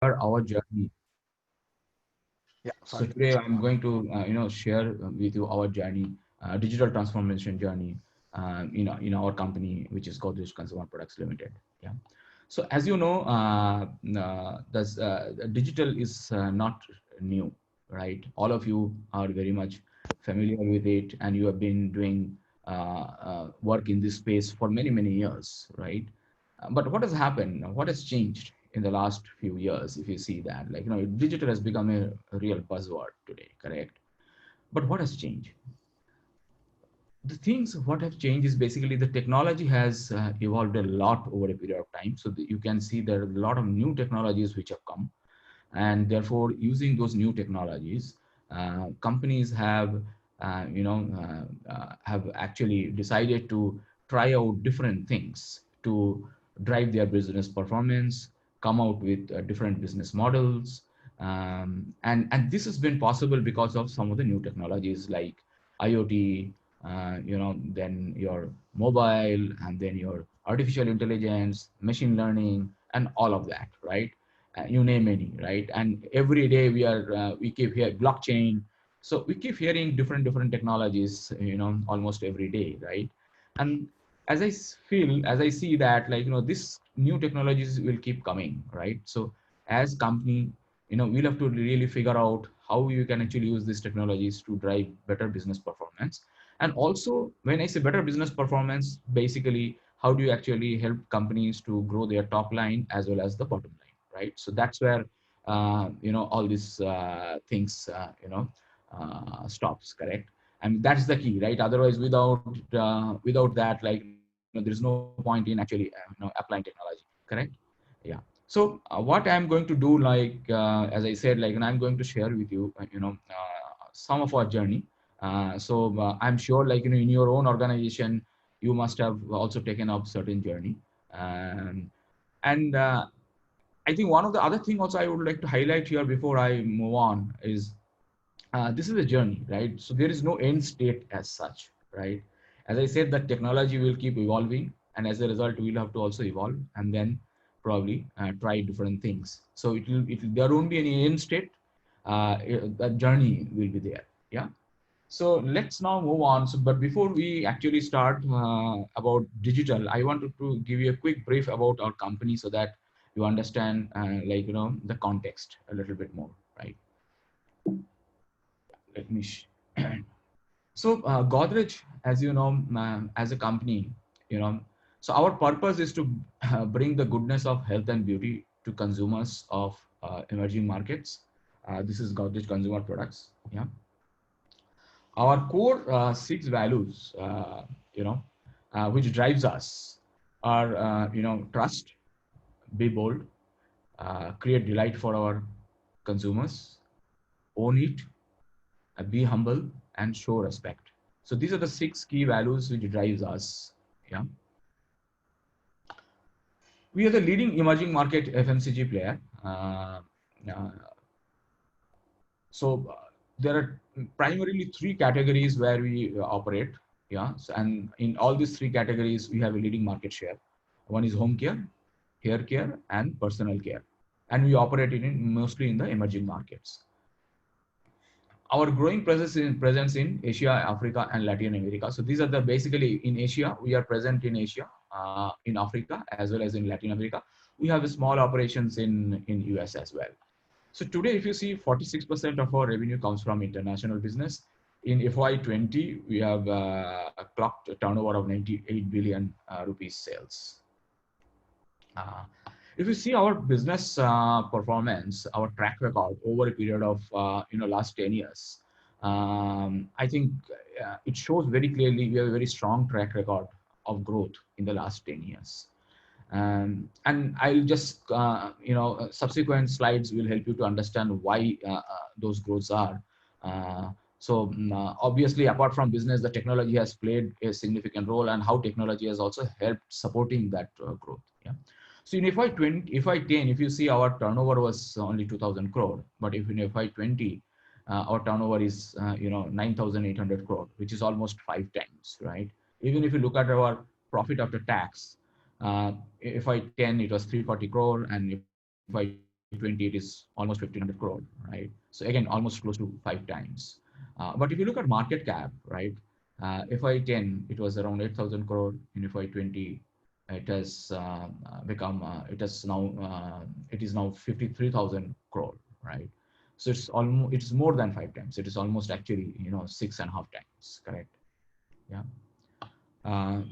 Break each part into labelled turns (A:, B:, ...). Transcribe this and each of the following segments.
A: our journey.
B: Yeah,
A: So
B: sorry.
A: today I'm going to share with you our journey, digital transformation journey, in our company, which is Godrej Consumer Products Limited. Yeah. So as you know, digital is not new, right? All of you are very much familiar with it, and you have been doing work in this space for many years, right? But what has happened? What has changed in the last few years? If you see that, like digital has become a real buzzword today, correct? But what has changed? The things what have changed is basically the technology has evolved a lot over a period of time. So you can see there are a lot of new technologies which have come, and therefore using those new technologies, companies have actually decided to try out different things to drive their business performance, come out with different business models, and this has been possible because of some of the new technologies like IoT, then your mobile, and then your artificial intelligence, machine learning, and all of that, right? You name any, right? And every day we keep hearing blockchain. So we keep hearing different technologies, almost every day, right? And as I see that, like, this new technologies will keep coming, right? So as company, we'll have to really figure out how you can actually use these technologies to drive better business performance. And also, when I say better business performance, basically, how do you actually help companies to grow their top line as well as the bottom line, right? So that's where all these things stops, correct? And that's the key, right? Otherwise, without that, like, there's no point in actually applying technology, correct? Yeah. So what I'm going to do, like, as I said, like, and I'm going to share with you some of our journey. I'm sure, like, in your own organization, you must have also taken up certain journey. Um, and uh, I think one of the other thing also I would like to highlight here before I move on is, this is a journey, right? So there is no end state as such, right? As I said, that technology will keep evolving, and as a result, we'll have to also evolve, and then probably try different things. So there won't be any end state. That journey will be there. Yeah. So let's now move on. So, but before we actually start about digital, I wanted to give you a quick brief about our company so that you understand, the context a little bit more, right? Let me. So Godrej, as you know, as a company, you know, so our purpose is to bring the goodness of health and beauty to consumers of emerging markets. This is Godrej Consumer Products. Yeah. Our core six values, which drives us, are trust, be bold, create delight for our consumers, own it, be humble, and show respect. So these are the six key values which drives us. Yeah, we are the leading emerging market FMCG player. Uh, so there are primarily three categories where we operate. Yeah, so, and in all these three categories, we have a leading market share. One is home care, hair care, and personal care, and we operate mostly in the emerging markets. Our growing presence in Asia, Africa, and Latin America. So these are the basically in Asia. We are present in Asia, in Africa, as well as in Latin America. We have small operations in US as well. So today, if you see, 46% of our revenue comes from international business. In FY20, we have clocked a turnover of 98 billion rupees sales. Uh, if you see our business performance, our track record over a period of last 10 years, I think it shows very clearly we have a very strong track record of growth in the last 10 years. And I'll just subsequent slides will help you to understand why those growths are. Obviously, apart from business, the technology has played a significant role, and how technology has also helped supporting that growth. Yeah. So in FY20, FY10, if you see, our turnover was only 2,000 crore, but if in FY20, our turnover is 9,800 crore, which is almost 5 times, right? Even if you look at our profit after tax, FY10 it was 340 crore, and FY20 it was 480 crore. 20, it is almost 1,500 crore, right? So again, almost close to 5 times. But if you look at market cap, right, FY10, it was around 8,000 crore. In FY20, it has it is now 53,000 crore, right? So it's more than 5 times. It is almost actually 6.5 times, correct? Yeah. Uh,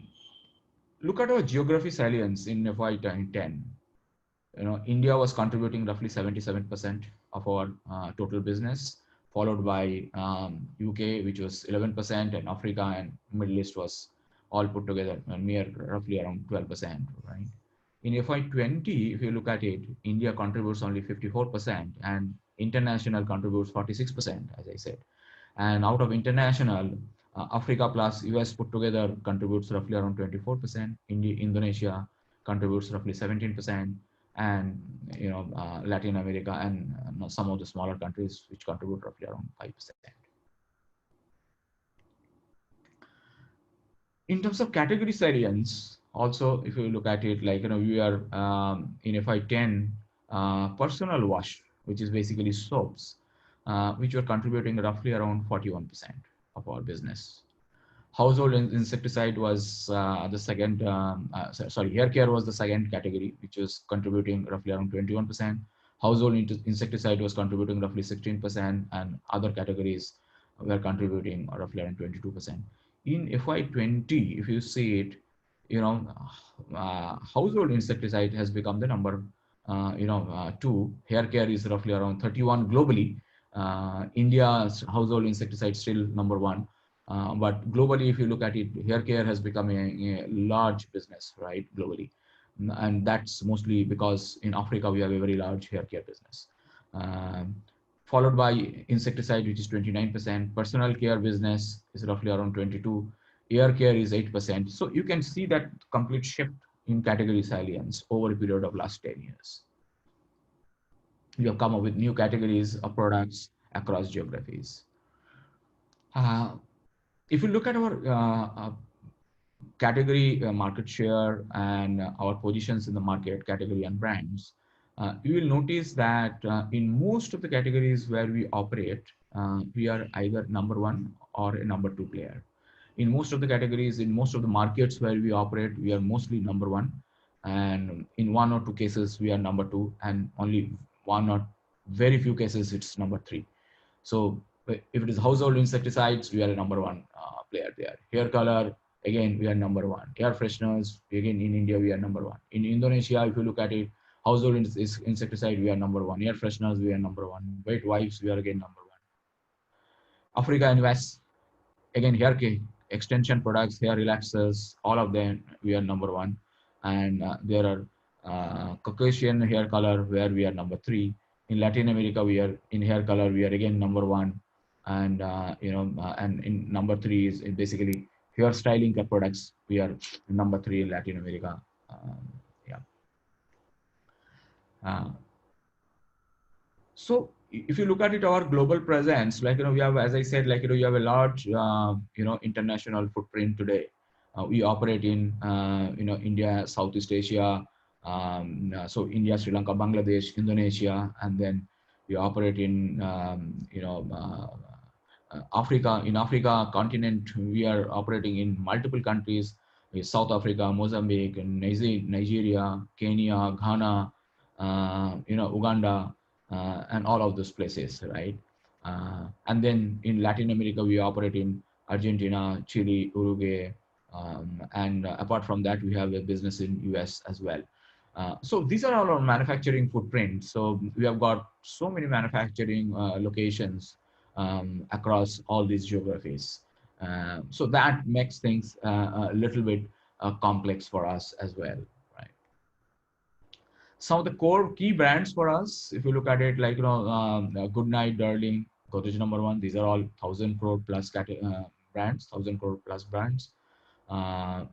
A: Look at our geography salience in FY10. India was contributing roughly 77% of our total business, followed by UK, which was 11%, and Africa and Middle East was all put together mere roughly around 12%, right? In FY20, if you look at it, India contributes only 54%, and international contributes 46%, as I said. And out of international, Africa plus US put together contributes roughly around 24%. Indonesia contributes roughly 17%, and Latin America and some of the smaller countries which contribute roughly around 5%. In terms of category salience, also if you look at it, like we are in FY10, personal wash, which is basically soaps, which were contributing roughly around 41% of our business. Household insecticide was the second, hair care was the second category, which was contributing roughly around 21%. Household insecticide was contributing roughly 16%, and other categories were contributing roughly around 22%. In FY20, if you see it, household insecticide has become the number, 2. Hair care is roughly around 31 globally. India's household insecticide still number 1. But globally, if you look at it, hair care has become a large business, right, globally. And that's mostly because in Africa, we have a very large hair care business. Followed by insecticide, which is 29%. Personal care business is roughly around 22%. Air care is 8%. So you can see that complete shift in category salience over a period of last 10 years. We have come up with new categories of products across geographies. If you look at our category market share and our positions in the market, category and brands, you will notice that in most of the categories where we operate, we are either number 1 or a number 2 player. In most of the categories, in most of the markets where we operate, we are mostly number 1. And in 1 or 2 cases, we are number 2. And only 1 or very few cases, it's number 3. So if it is household insecticides, we are a number 1 player there. Hair color, again, we are number 1. Air fresheners, again, in India, we are number 1. In Indonesia, if you look at it, household insecticide, we are number 1. Air fresheners, we are number 1. Wet wipes, we are again number 1. Africa and West, again, hair care, extension products, hair relaxers, all of them, we are number 1. And there are Caucasian hair color, where we are number 3. In Latin America, we are in hair color, we are again number 1. And and in number 3 is basically hair styling products. We are number 3 in Latin America. So if you look at it, our global presence, like we have, as I said, like you have a large international footprint today. We operate in India, Southeast Asia, so India, Sri Lanka, Bangladesh, Indonesia, and then we operate in Africa. In Africa continent, we are operating in multiple countries: South Africa, Mozambique, Nigeria, Kenya, Ghana, Uganda, and all of those places, right? And then in Latin America, we operate in Argentina, Chile, Uruguay, and apart from that, we have a business in US as well. So these are all our manufacturing footprints. So we have got so many manufacturing locations across all these geographies. So that makes things a little bit complex for us as well, right? Some of the core key brands for us, if you look at it, like Goodnight, Darling, Godrej number 1, these are all 1,000 crore plus brands, 1,000 crore plus brands.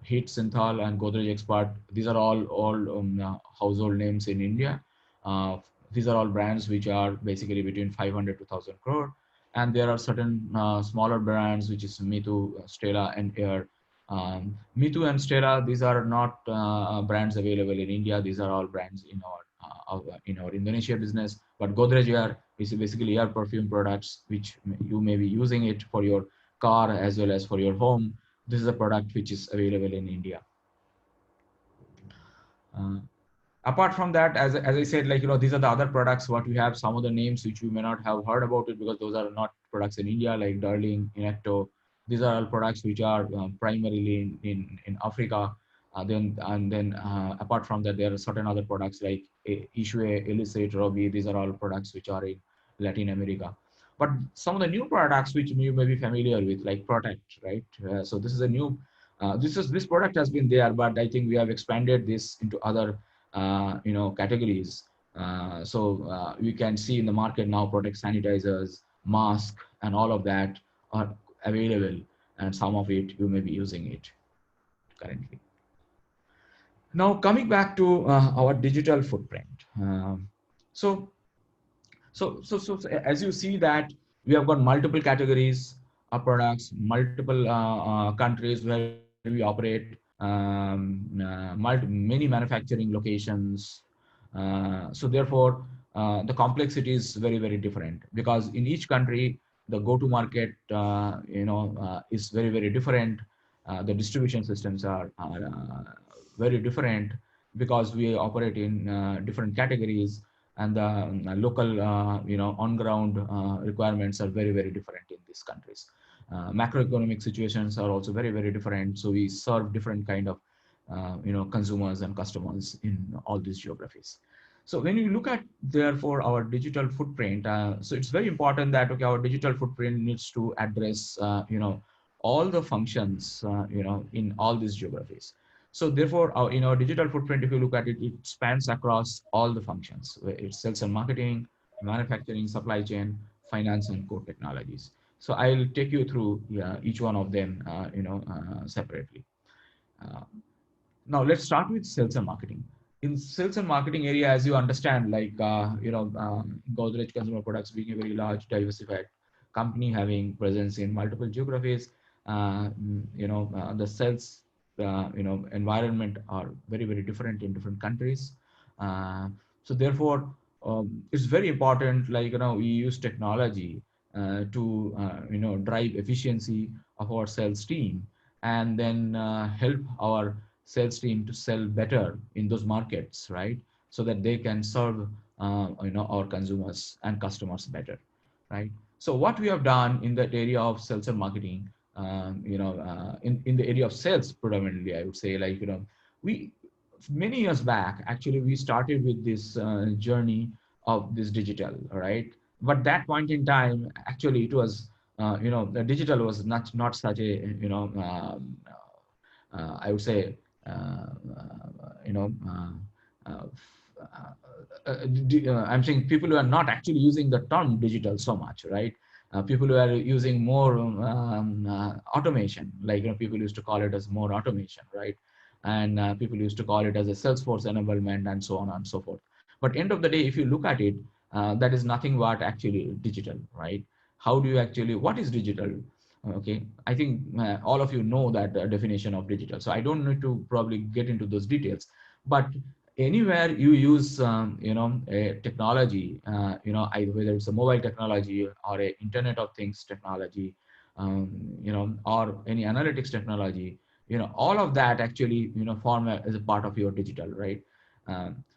A: Hit, Synthol, and Godrej Expert, these are all household names in India. These are all brands which are basically between 500 to 1,000 crore. And there are certain smaller brands, which is Mitu, Stella, and Air, Mitu and Stella, these are not brands available in India. These are all brands in our Indonesia business. But Godrej air is basically air perfume products, which you may be using it for your car as well as for your home. This is a product which is available in India. Uh, Apart from that, as I said, like, these are the other products what we have. Some of the names which you may not have heard about it because those are not products in India, like Darling, Inacto. These are all products which are primarily in Africa. Then apart from that, there are certain other products like Ishue, Elicit, Robi. These are all products which are in Latin America. But some of the new products which you may be familiar with, like Protect, right? So this is a new. This product has been there, but I think we have expanded this into other categories. We can see in the market now Protect sanitizers, mask, and all of that are available, and some of it you may be using it currently. Now coming back to our digital footprint. So as you see that we have got multiple categories of products, multiple countries where we operate, many manufacturing locations. So therefore, the complexity is very, very different because in each country, the go-to-market, is very, very different. The distribution systems are very different because we operate in different categories, and the local, on-ground requirements are very, very different in these countries. Macroeconomic situations are also very, very different. So we serve different kind of, consumers and customers in all these geographies. So when you look at, therefore, our digital footprint, so it's very important that, okay, our digital footprint needs to address, all the functions, in all these geographies. So therefore, in our digital footprint, if you look at it, it spans across all the functions. It's sales and marketing, manufacturing, supply chain, finance, and core technologies. So I'll take you through each one of them, separately. Uh, Now let's start with sales and marketing. In sales and marketing area, as you understand, like, Godrej Consumer Products being a very large, diversified company having presence in multiple geographies, the sales, environment are very, very different in different countries. Uh, so therefore, it's very important, like, we use technology to, drive efficiency of our sales team, and then help our sales team to sell better in those markets, right? So that they can serve, our consumers and customers better, right? So what we have done in that area of sales and marketing, in the area of sales predominantly, I would say, like, we many years back, actually, we started with this journey of this digital, right? But that point in time, actually, it was, the digital was not such a, I would say, you know, I'm saying people who are not actually using the term digital so much, right? People who are using more automation, like, people used to call it as more automation, right? And people used to call it as a Salesforce enablement and so on and so forth. But end of the day, if you look at it, that is nothing but actually digital, right? How do you actually, what is digital? Okay, I think all of you know that definition of digital, so I don't need to probably get into those details. But anywhere you use, a technology, whether it's a mobile technology or a Internet of Things technology, or any analytics technology, all of that actually, form as a part of your digital, right?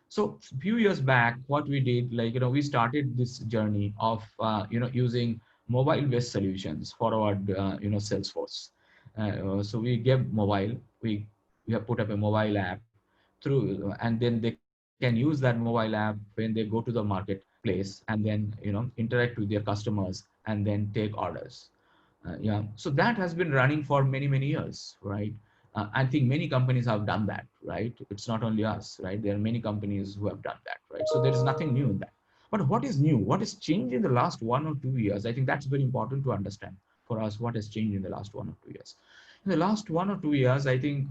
A: So a few years back, what we did, like, we started this journey of, using mobile-based solutions for our, Salesforce. So we gave mobile, we have put up a mobile app through, and then they can use that mobile app when they go to the marketplace, and then, interact with their customers and then take orders. Yeah, so that has been running for many, many years, right? I think many companies have done that, right? It's not only us, right? There are many companies who have done that, right? So there is nothing new in that. But what is new? What has changed in the last 1 or 2 years? I think that's very important to understand for us. What has changed in the last 1 or 2 years? In the last 1 or 2 years, I think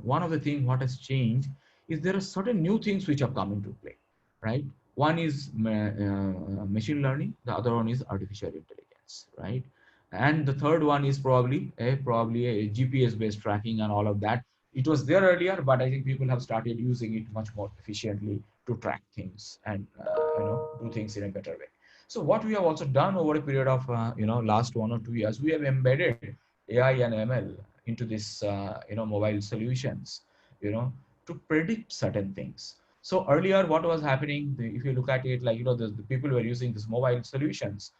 A: one of the things what has changed is there are certain new things which have come into play, right? One is machine learning. The other one is artificial intelligence, right? And the third one is probably a GPS based tracking and all of that. It was there earlier, but I think people have started using it much more efficiently to track things and do things in a better way. So what we have also done over a period of last 1 or 2 years, we have embedded AI and ML into this mobile solutions, you know to predict certain things. So earlier, what was happening, if you look at it, like the people were using these mobile solutions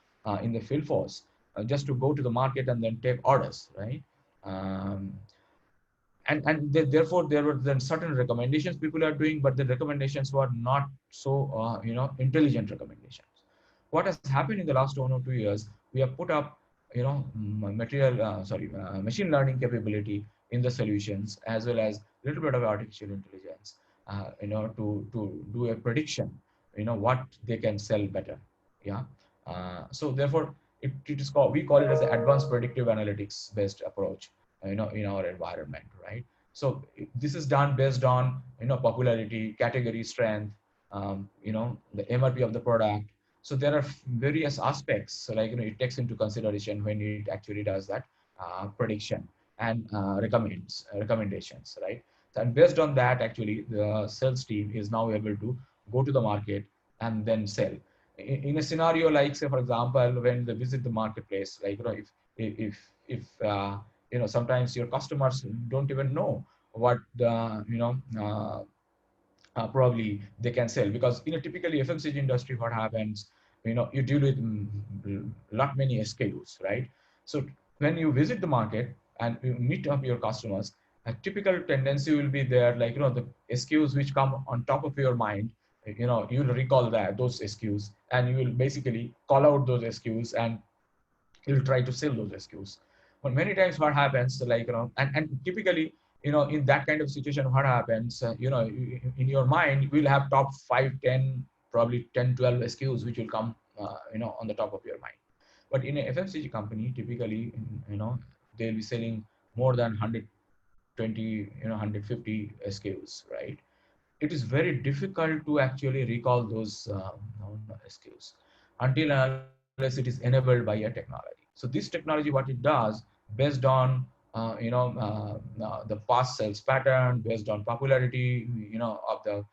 A: in the field force, just to go to the market and then take orders, right? Um, therefore there were then certain recommendations people are doing, but the recommendations were not so intelligent recommendations. What has happened in the last 1 or 2 years, we have put up machine learning capability in the solutions, as well as a little bit of artificial intelligence, to do a prediction, what they can sell better. Yeah. So therefore it is called, we call it as the advanced predictive analytics based approach, in our environment, right? So this is done based on popularity, category strength, the MRP of the product. So there are various aspects, so like it takes into consideration when it actually does that prediction and recommendations, right? And based on that, actually the sales team is now able to go to the market and then sell. In a scenario like, say for example, when they visit the marketplace, like if sometimes your customers don't even know what probably they can sell, because in a typically FMCG industry, what happens, you deal with lot many SKUs, right? So when you visit the market and you meet up your customers, a typical tendency will be there, like the SKUs which come on top of your mind, you'll recall that those SKUs, and you will basically call out those SKUs, and you'll try to sell those SKUs. But many times what happens, like, and typically, in that kind of situation, what happens, in your mind, we'll have top 5, 10, probably 10, 12 SKUs, which will come, on the top of your mind. But in a FMCG company, typically, they'll be selling more than 120, 150 SKUs, right? It is very difficult to actually recall those SKUs until and unless it is enabled by a technology. So this technology, what it does, based on the past sales pattern, based on popularity, of the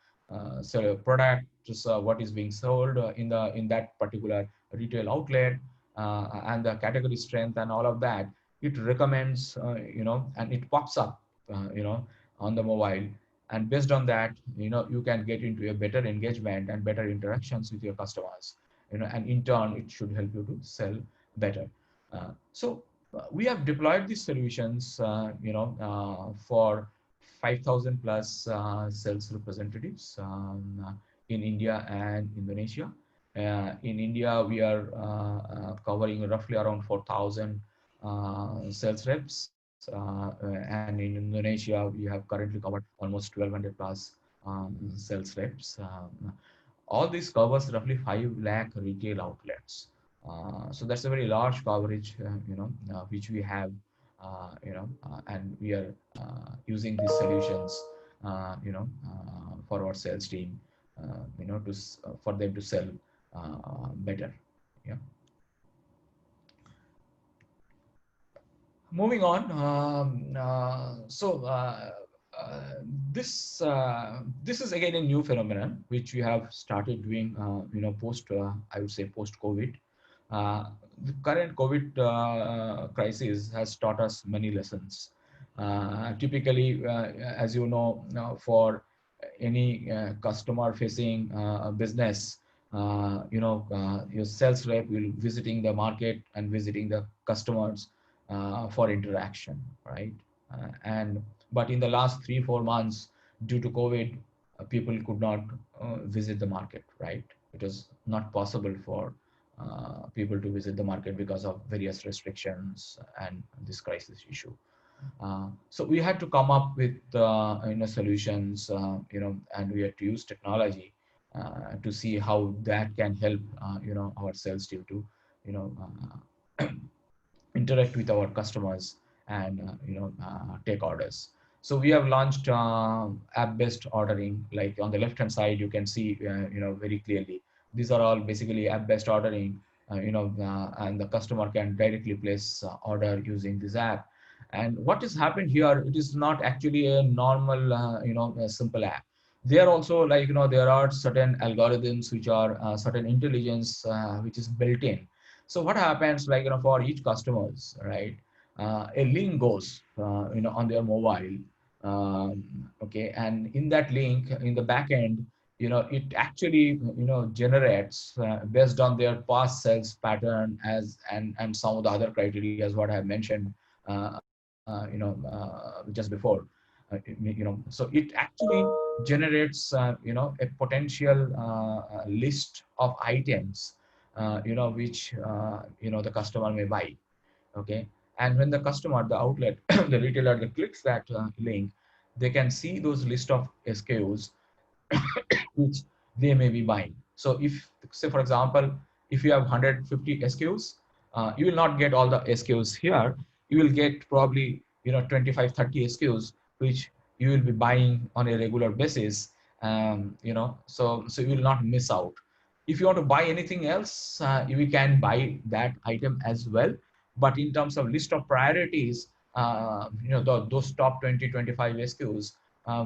A: product, just what is being sold in that particular retail outlet, and the category strength and all of that, it recommends, and it pops up, on the mobile. And based on that, you can get into a better engagement and better interactions with your customers, and in turn it should help you to sell better. So we have deployed these solutions, for 5,000 plus sales representatives, in India and Indonesia. In India, we are covering roughly around 4,000 sales reps, and in Indonesia, we have currently covered almost 1,200 plus sales reps. All this covers roughly 5 lakh retail outlets. So that's a very large coverage, which we have, and we are using these solutions, for our sales team, for them to sell better. Yeah. Moving on. Uh, this is again a new phenomenon which we have started doing, post, I would say, post COVID. The current COVID crisis has taught us many lessons. Typically, as you know, for any customer-facing business, your sales rep will visiting the market and visiting the customers for interaction, right? And but in the last 3, 4 months, due to COVID, people could not visit the market, right? It was not possible for people to visit the market because of various restrictions and this crisis issue. So we had to come up with solutions, and we had to use technology to see how that can help our sales team to interact with our customers and take orders. So we have launched app-based ordering. Like on the left-hand side, you can see very clearly. These are all basically app-based ordering, and the customer can directly place order using this app. And what has happened here, it is not actually a normal, a simple app. There also, like, there are certain algorithms which are certain intelligence which is built in. So what happens, like, for each customers, right? A link goes, on their mobile. Okay, and in that link, in the back end, it actually, generates based on their past sales pattern as and some of the other criteria as what I have mentioned, just before. So it actually generates, a potential list of items, which, the customer may buy. Okay, and when the customer, the outlet, the retailer, that clicks that link, they can see those list of SKUs which they may be buying. So if, say for example, if you have 150 SKUs, you will not get all the SKUs here. You will get probably 25, 30 SKUs which you will be buying on a regular basis. So you will not miss out. If you want to buy anything else, you can buy that item as well. But in terms of list of priorities, those top 20, 25 SKUs,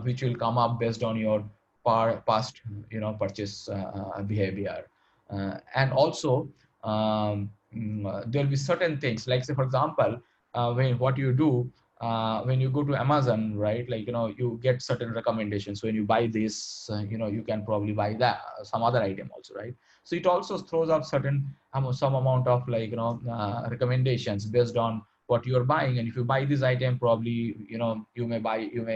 A: which will come up based on your past purchase behavior. And also, there'll be certain things, like, say for example, when what you do, when you go to Amazon, right, like, you get certain recommendations. When you buy this, you can probably buy that some other item also, right? So it also throws up certain some amount of, like, recommendations based on what you're buying. And if you buy this item, probably you may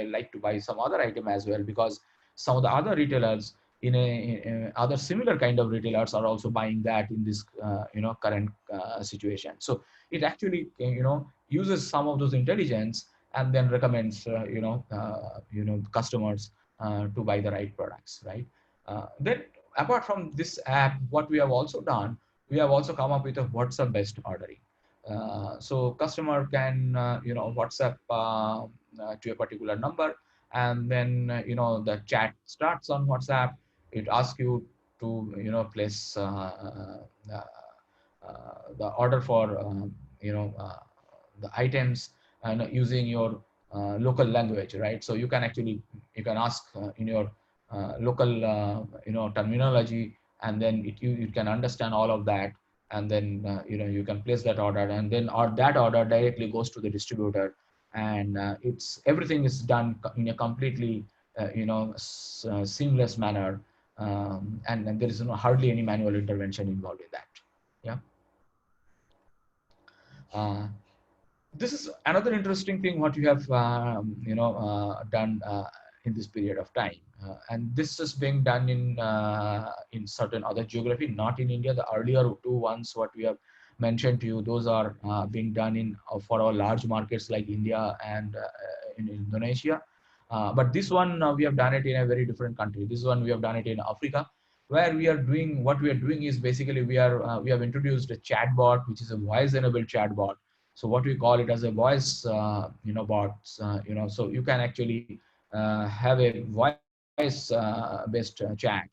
A: like to buy some other item as well, because some of the other retailers in other similar kind of retailers are also buying that in this current situation. So it actually uses some of those intelligence and then recommends customers to buy the right products, right? Then apart from this app, what we have also done, we have also come up with a WhatsApp based ordering. So customer can WhatsApp to a particular number, and then the chat starts on WhatsApp. It asks you to place the order for the items, and using your local language, right? So you can ask in your local terminology, and then you can understand all of that. And then you can place that order, and then that order directly goes to the distributor. And it's everything is done in a completely seamless manner. And there is hardly any manual intervention involved in that. Yeah. uh, this is another interesting thing what you have done in this period of time, and this is being done in certain other geography, not in India. The earlier two ones what we have mentioned to you, those are being done in for our large markets like India and in Indonesia. But this one, we have done it in a very different country. This one we have done it in Africa, where what we are doing is basically we have introduced a chatbot, which is a voice enabled chatbot. So what we call it as a voice bots, so you can actually have a voice based chat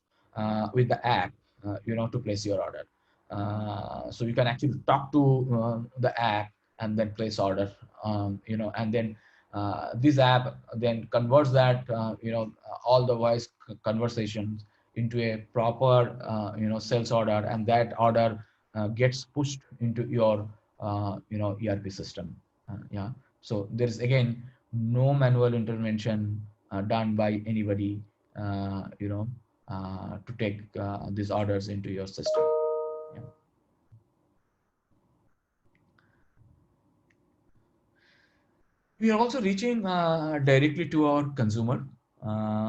A: with the app, to place your order. So you can actually talk to the app and then place order, and then this app then converts that all the voice conversations into a proper sales order, and that order gets pushed into your ERP system. Yeah. So there is again no manual intervention done by anybody, to take these orders into your system. Yeah. We are also reaching directly to our consumer.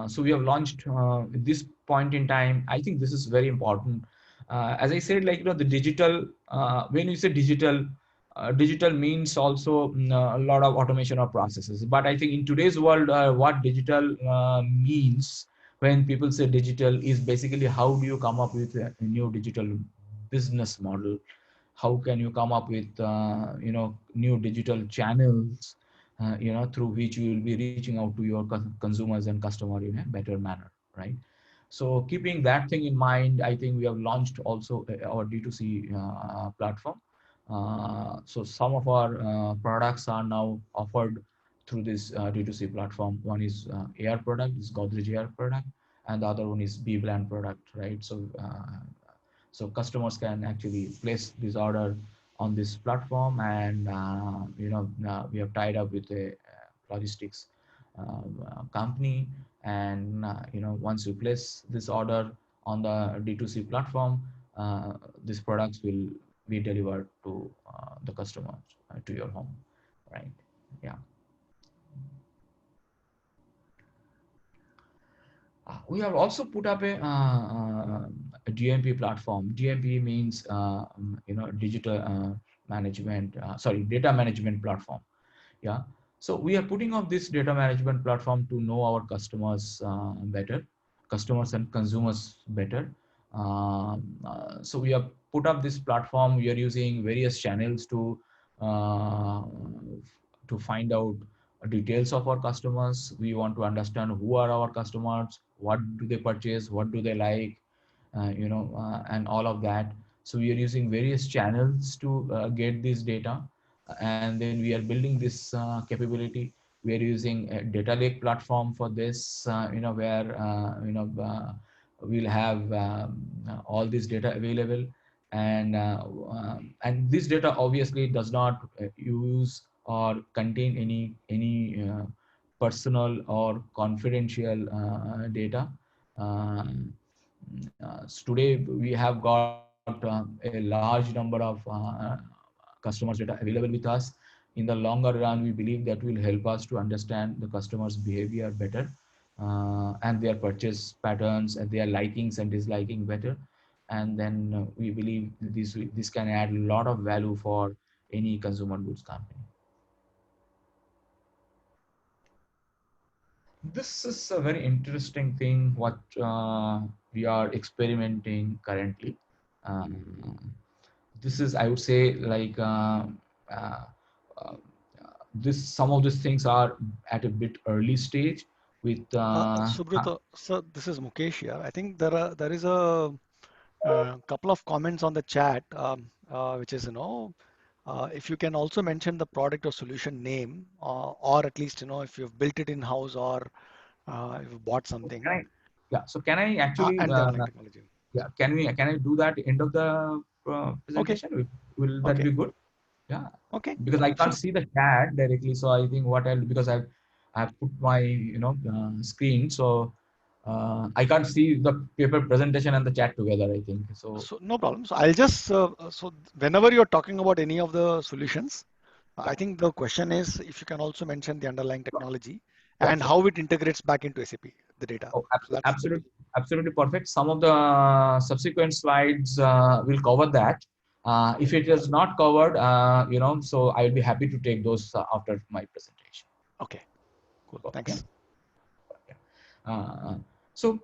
A: So we have launched at this point in time. I think this is very important. As I said, like, the digital. When you say digital, digital means also a lot of automation of processes. But I think in today's world, what digital means when people say digital is basically how do you come up with a new digital business model? How can you come up with new digital channels through which you will be reaching out to your consumers and customer in a better manner, right? So keeping that thing in mind, I think we have launched also our D2C platform. So some of our products are now offered through this D2C platform. One is AR product, is Godrej AR product, and the other one is B brand product, right? So customers can actually place this order on this platform, and we have tied up with a logistics company, and once you place this order on the D2C platform, these products will be delivered to the customer, to your home, right? Yeah. We have also put up a DMP platform. DMP means digital management. Sorry, data management platform. Yeah. So we are putting up this data management platform to know our customers better, customers and consumers better. So we have put up this platform. We are using various channels uh, to find out details of our customers. We want to understand who are our customers, what do they purchase, what do they like, and all of that. So we are using various channels to get this data, and then we are building this capability. We are using a data lake platform for this, where we'll have all this data available, and this data obviously does not use or contain any personal or confidential data. Um, so today we have got a large number of customers data available with us. In the longer run, we believe that will help us to understand the customers' behavior better, and their purchase patterns and their likings and disliking better. And then we believe this can add a lot of value for any consumer goods company. This is a very interesting thing what we are experimenting currently. Um, this is, I would say, like uh, uh, this. Some of these things are at a bit early stage. With
B: Subrata, sir, this is Mukesh here. I think there is a couple of comments on the chat, which is, if you can also mention the product or solution name, or at least, if you've built it in-house or if you bought
A: can
B: something,
A: I, yeah. So can I actually,
B: and the underlying technology.
A: yeah? Can I do that end of the
B: Okay,
A: presentation? Will that
B: okay,
A: be good? Yeah,
B: okay,
A: because I can't
B: sure.
A: see the chat directly, so I think what I'll, because I've put my screen, so I can't see the paper presentation and the chat together, I think so.
B: So no problem. So I'll just so whenever you're talking about any of the solutions, I
A: Yeah,
B: think the question is if you can also mention the underlying technology
A: yeah,
B: and
A: sure.
B: how it integrates back into SAP, the data.
A: Oh,
B: So that's the
A: absolutely, absolutely perfect. Some of the subsequent slides will cover that. If it is not covered, so I'll be happy to take those after my presentation.
B: okay. Cool.
A: Yeah.
B: Thanks.
A: Yeah. So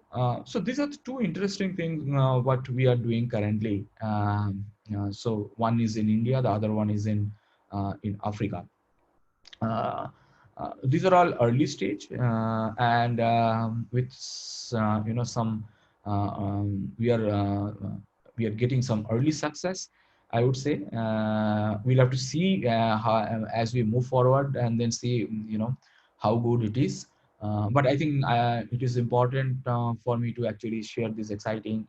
A: these are the two interesting things what we are doing currently. So one is in India, the other one is in Africa. Uh, these are all early stage, and with some we are getting some early success, I would say. We'll have to see how, as we move forward, and then see how good it is. But I think it is important for me to actually share this exciting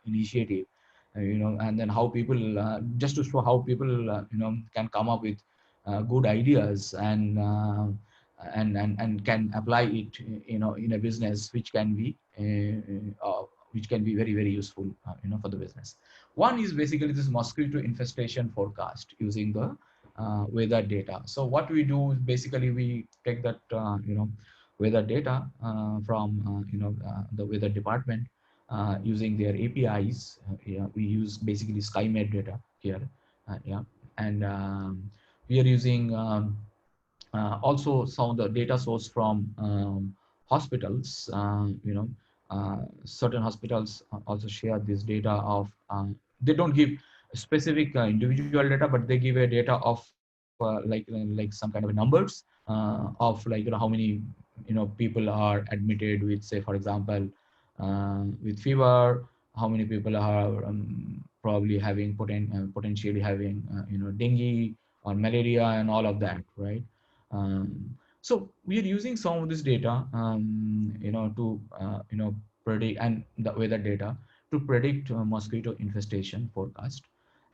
A: initiative, and then how people, just to show how people can come up with good ideas, and can apply it in a business which can be very, very useful for the business. One is basically this mosquito infestation forecast using the weather data. So what we do is basically we take that weather data from the weather department using their APIs. We use basically SkyMed data here. Yeah, and we are using also some of the data source from hospitals. Certain hospitals also share this data of, they don't give specific individual data, but they give a data of like some kind of numbers of, like how many people are admitted with, say for example, with fever, how many people are probably having potentially having dengue or malaria and all of that, right? So we are using some of this data, to predict, and the weather data to predict mosquito infestation forecast.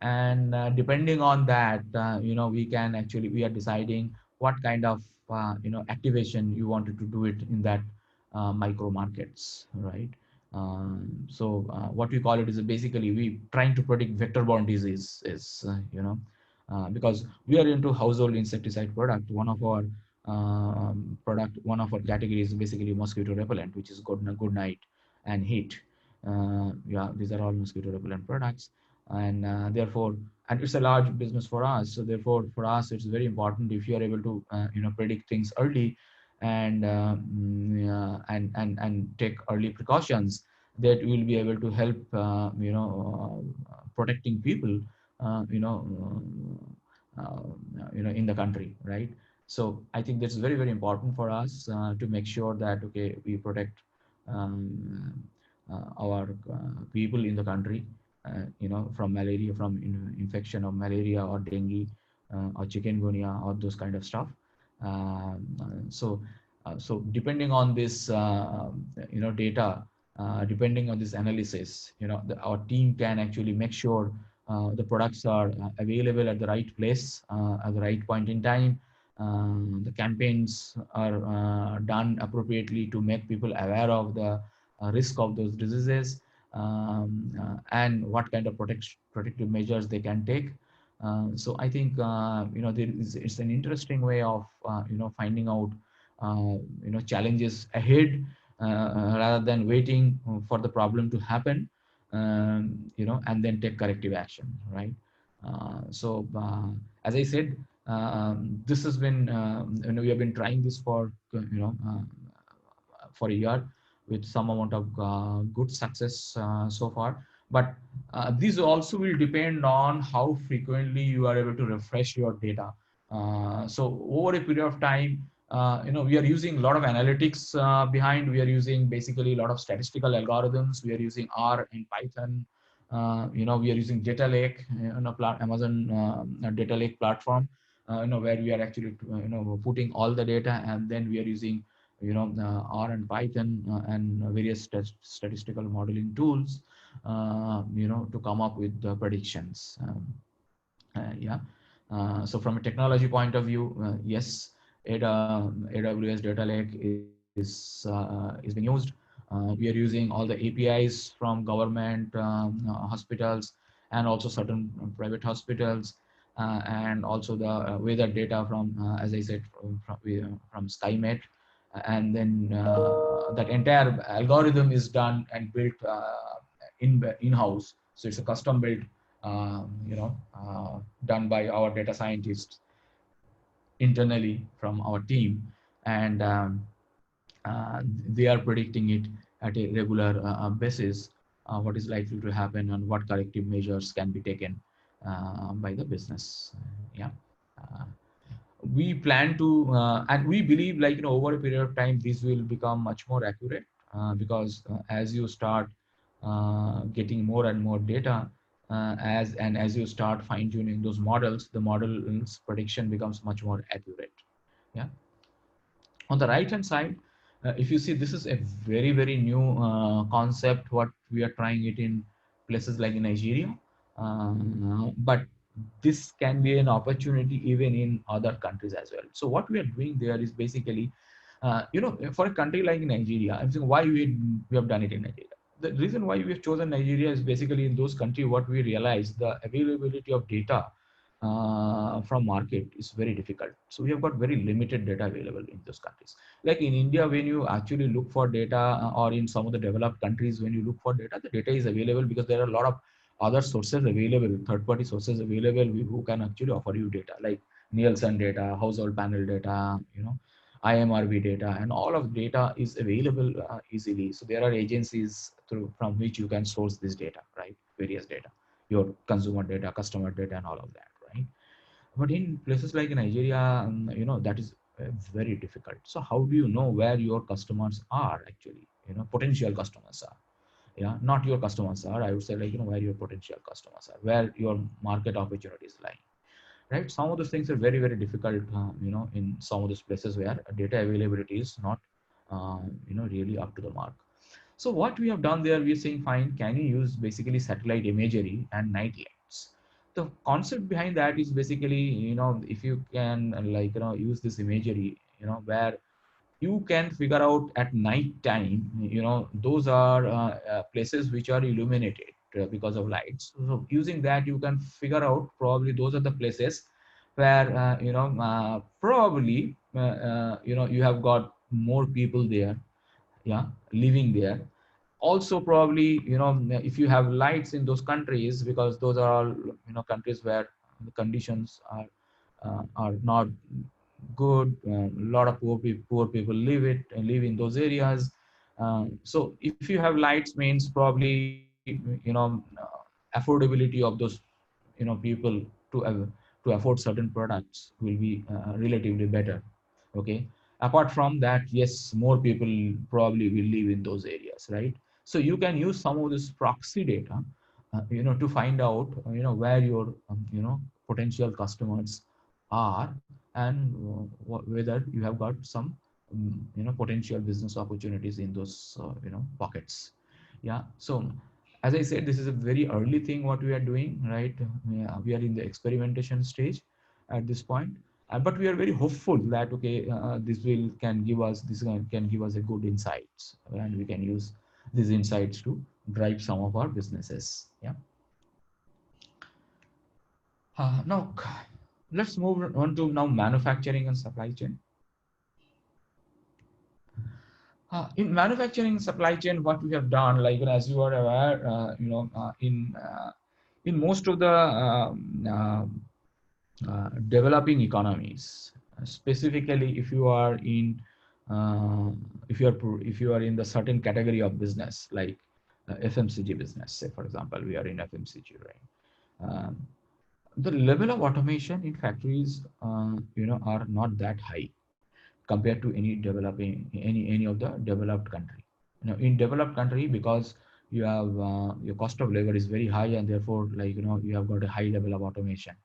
A: And depending on that, we are deciding what kind of activation you wanted to do it in that micro markets, right? What we call it is basically we trying to predict vector-borne disease is because we are into household insecticide product. One of our categories is basically mosquito repellent, which is good night and heat. Yeah, these are all mosquito repellent products, and therefore, and it's a large business for us. So therefore, for us, it's very important if you are able to predict things early and and take early precautions, that we will be able to help protecting people in the country, right? So I think that's very, very important for us to make sure that okay, we protect our people in the country, from malaria, from infection of malaria or dengue or chikungunya or those kind of stuff. So depending on this, data, depending on this analysis, our team can actually make sure the products are available at the right place at the right point in time. The campaigns are done appropriately to make people aware of the risk of those diseases, and what kind of protective measures they can take. So I think it's an interesting way of finding out challenges ahead, rather than waiting for the problem to happen, and then take corrective action, right? As I said, this has been we have been trying this for a year with some amount of good success so far. But these also will depend on how frequently you are able to refresh your data. So over a period of time, we are using a lot of analytics behind. We are using basically a lot of statistical algorithms. We are using R and Python. We are using data lake, Amazon data lake platform, where we are actually putting all the data, and then we are using R and Python and various statistical modeling tools, to come up with the predictions. Yeah. So from a technology point of view, yes, AWS Data Lake is being used. We are using all the APIs from government hospitals, and also certain private hospitals, and also the weather data from, as I said, from SkyMet. And then that entire algorithm is done and built in-house. So it's a custom built, done by our data scientists internally from our team, and they are predicting it at a regular basis, what is likely to happen and what corrective measures can be taken by the business. Yeah. We plan to, and we believe, over a period of time, this will become much more accurate, because as you start getting more and more data, as you start fine tuning those models, the model's prediction becomes much more accurate. Yeah. On the right hand side, if you see, this is a very, very new concept. What we are trying it in places like Nigeria, but this can be an opportunity even in other countries as well. So what we are doing there is basically, for a country like Nigeria, I'm saying why we have done it in Nigeria. The reason why we have chosen Nigeria is basically in those countries, what we realize, the availability of data from market is very difficult. So we have got very limited data available in those countries. Like in India, when you actually look for data, or in some of the developed countries, when you look for data, the data is available because there are a lot of other sources available, third-party sources available who can actually offer you data, like Nielsen data, household panel data, IMRB data, and all of data is available easily. So there are agencies from which you can source this data, right? Various data, your consumer data, customer data, and all of that, right? But in places like Nigeria, that is very difficult. So how do you know where your customers are actually? potential customers are. Yeah, not your customers are. I would say, where your potential customers are, where your market opportunities lie. Right? Some of those things are very, very difficult, in some of those places where data availability is not, really up to the mark. So what we have done there, we're saying, fine, can you use basically satellite imagery and night lights? The concept behind that is basically, if you can use this imagery, where you can figure out at night time, those are places which are illuminated because of lights. So using that, you can figure out probably those are the places where, probably, you have got more people there, yeah, living there. Also probably, if you have lights in those countries, because those are all, countries where the conditions are not good. A lot of poor people live in those areas. So if you have lights, means probably, affordability of those, people to afford certain products will be relatively better. Okay. Apart from that, yes, more people probably will live in those areas, right? So you can use some of this proxy data, to find out, where your, potential customers are, and whether you have got some, potential business opportunities in those, pockets. Yeah. So as I said, this is a very early thing what we are doing, right? Yeah, we are in the experimentation stage at this point. But we are very hopeful that, okay, this can give us a good insights, and we can use these insights to drive some of our businesses. Yeah. Now let's move on to now manufacturing and supply chain. In manufacturing supply chain, what we have done, as you are aware, in most of the developing economies, specifically if you are in if you are in the certain category of business, like FMCG business, say for example, we are in FMCG, right? The level of automation in factories, are not that high compared to any of the developed country. In developed country, because you have your cost of labor is very high, and therefore, you have got a high level of automation.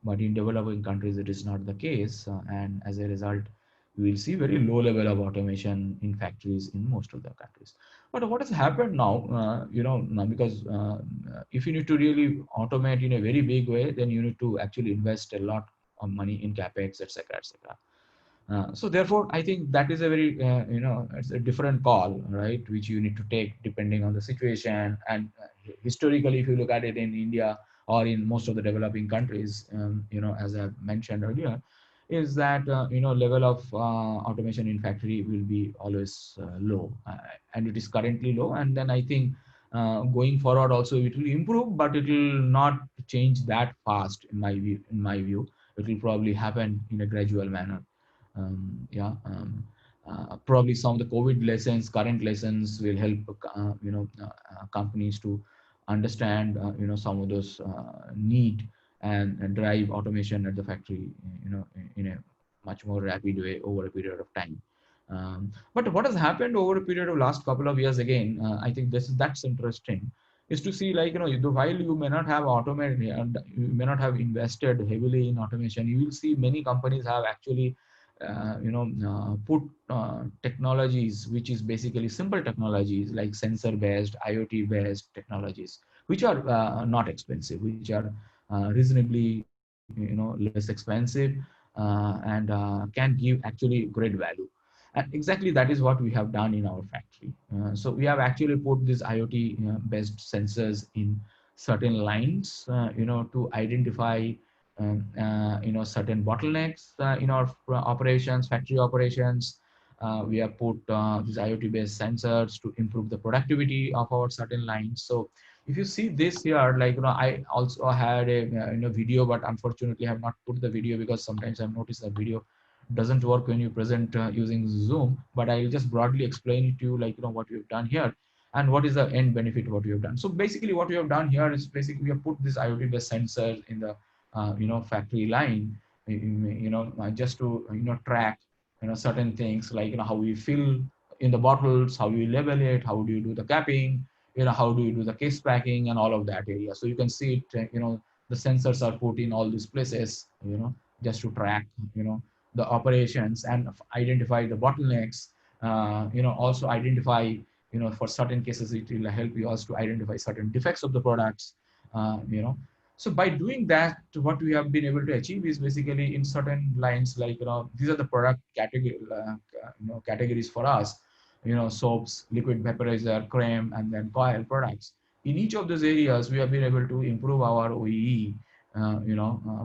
A: But in developing countries, it is not the case, and as a result, we will see very low level of automation in factories in most of the countries. But what has happened now, now, because if you need to really automate in a very big way, then you need to actually invest a lot of money in capex, etc., etc. So therefore, I think that is a very, it's a different call, right, which you need to take depending on the situation. And historically, if you look at it in India or in most of the developing countries, as I mentioned earlier, is that, level of automation in factory will be always low, and it is currently low. And then I think going forward also it will improve, but it will not change that fast in my view. It will probably happen in a gradual manner. Yeah. Probably some of the COVID lessons, current lessons, will help companies to understand some of those need, and drive automation at the factory, in a much more rapid way over a period of time. But what has happened over a period of last couple of years, again, I think that's interesting, is to see, while you may not have automated, you may not have invested heavily in automation, you will see many companies have actually put technologies which is basically simple technologies, like sensor based, IoT based technologies, which are not expensive, which are reasonably less expensive, and can give actually great value. And exactly that is what we have done in our factory. So we have actually put these IoT based sensors in certain lines, to identify certain bottlenecks in our operations, factory operations. We have put these IoT-based sensors to improve the productivity of our certain lines. So if you see this here, I also had a video, but unfortunately I have not put the video, because sometimes I've noticed that video doesn't work when you present using Zoom. But I'll just broadly explain it to you, what we have done here and what is the end benefit what we have done. So basically what we have done here is basically we have put this IoT-based sensor in the factory line, just to track certain things, like how we fill in the bottles, how you label it, how do you do the capping, how do you do the case packing and all of that area. So you can see it, the sensors are put in all these places, just to track, the operations and identify the bottlenecks, also identify, for certain cases, it will help you also to identify certain defects of the products, you know. So by doing that, what we have been able to achieve is basically in certain lines, like, these are the product categories for us, soaps, liquid vaporizer, cream, and then coil products. In each of those areas, we have been able to improve our OEE,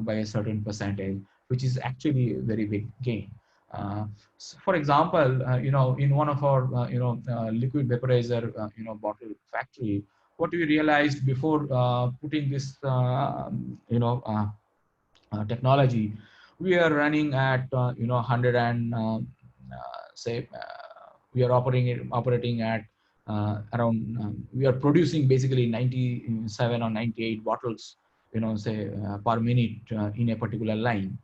A: by a certain percentage, which is actually a very big gain. So for example, in one of our, liquid vaporizer, bottle factory, what we realized before putting this, technology, we are running at, 100 and, say, we are operating at around, we are producing basically 97 or 98 bottles, say, per minute in a particular line.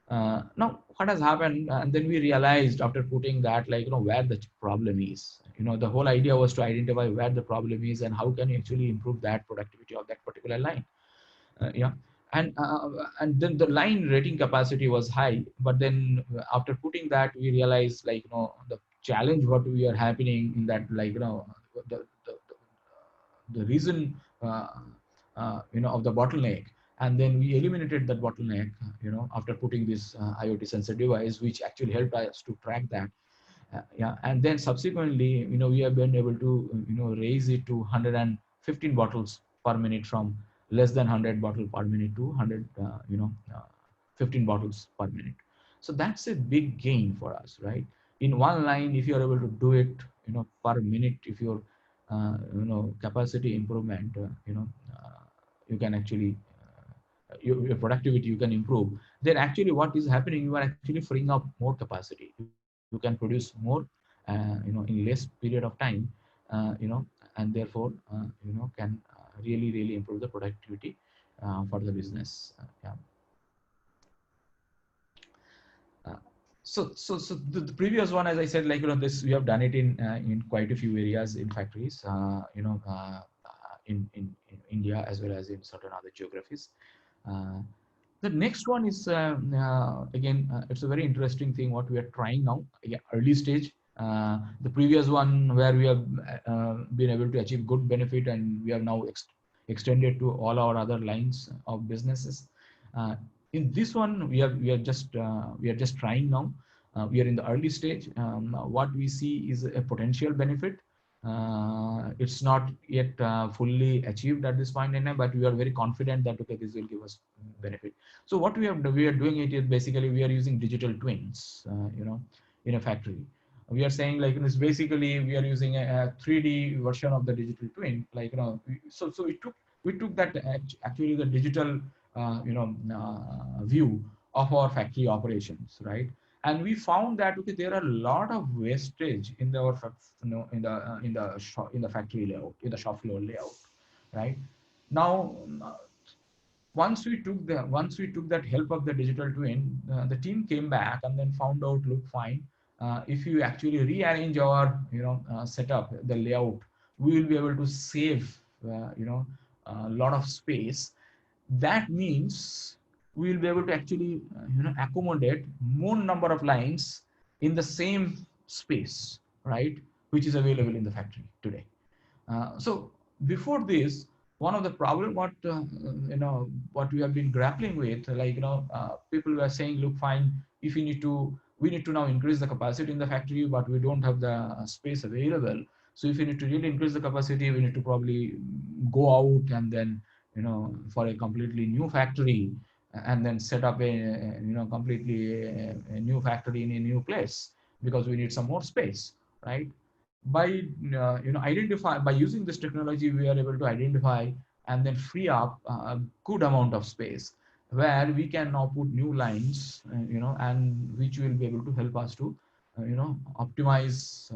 A: Now, what has happened, and then we realized after putting that, like, where the problem is. The whole idea was to identify where the problem is and how can you actually improve that productivity of that particular line. Yeah, and then the line rating capacity was high, but then after putting that, we realized, like, the challenge what we are happening in that, like, the the, the reason, of the bottleneck, and then we eliminated that bottleneck, after putting this IoT sensor device, which actually helped us to track that. Yeah, and then subsequently, we have been able to, raise it to 115 bottles per minute, from less than 100 bottle per minute to 100, 15 bottles per minute. So that's a big gain for us, right? In one line, if you are able to do it, per minute, if your, capacity improvement, you can actually, your productivity you can improve, then actually what is happening, you are actually freeing up more capacity. You can produce more, in less period of time, and therefore, can really improve the productivity for the business. Yeah. Uh, so the previous one, as I said, like, this we have done it in quite a few areas in factories, in India as well as in certain other geographies. Uh, the next one is, again, it's a very interesting thing what we are trying now. Yeah, early stage. The previous one where we have been able to achieve good benefit, and we have now extended to all our other lines of businesses. In this one, we are just trying now. We are in the early stage. What we see is a potential benefit. It's not yet fully achieved at this point in time, but we are very confident that, okay, this will give us benefit. So what we are doing it is basically we are using digital twins, in a factory. We are saying, like, it's basically we are using a 3D version of the digital twin, like, so we took that actually the digital, view of our factory operations, right? And we found that, okay, there are a lot of wastage in our, in the factory layout, in the shop floor layout, right? Now, once we took that help of the digital twin, the team came back and then found out, look, fine, if you actually rearrange our, setup, the layout, we will be able to save, a lot of space. That means we will be able to actually, accommodate more number of lines in the same space, right, which is available in the factory today. So before this, one of the problem what we have been grappling with, like, people were saying, look, fine, if we need to now increase the capacity in the factory, but we don't have the space available. So if we need to really increase the capacity, we need to probably go out and then, for a completely new factory, and then set up a, completely a new factory in a new place, because we need some more space, right? By, identify, by using this technology, we are able to identify and then free up a good amount of space, where we can now put new lines, and which will be able to help us to, optimize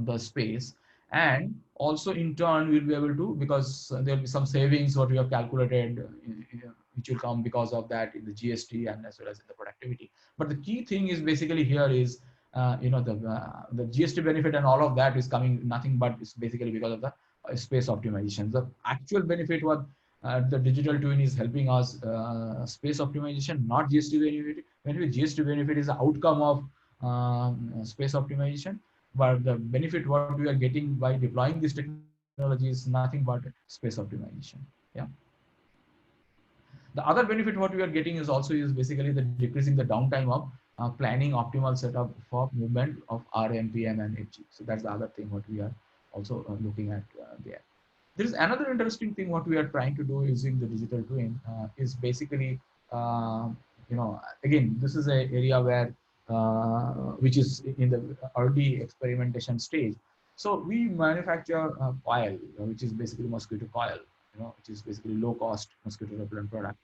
A: the space. And also in turn, we'll be able to, because there'll be some savings what we have calculated, which will come because of that in the GST and as well as in the productivity. But the key thing is basically here is, the GST benefit and all of that is coming nothing but it's basically because of the space optimization. The actual benefit what the digital twin is helping us space optimization, not GST benefit. GST benefit is the outcome of space optimization, but the benefit what we are getting by deploying this technology is nothing but space optimization. Yeah. The other benefit what we are getting is also is basically the decreasing the downtime of planning optimal setup for movement of RMPM and HG. So that's the other thing what we are also looking at there. There is another interesting thing what we are trying to do using the digital twin is basically, again, this is an area where, which is in the early experimentation stage. So we manufacture coil, which is basically mosquito coil, which is basically low cost mosquito repellent product,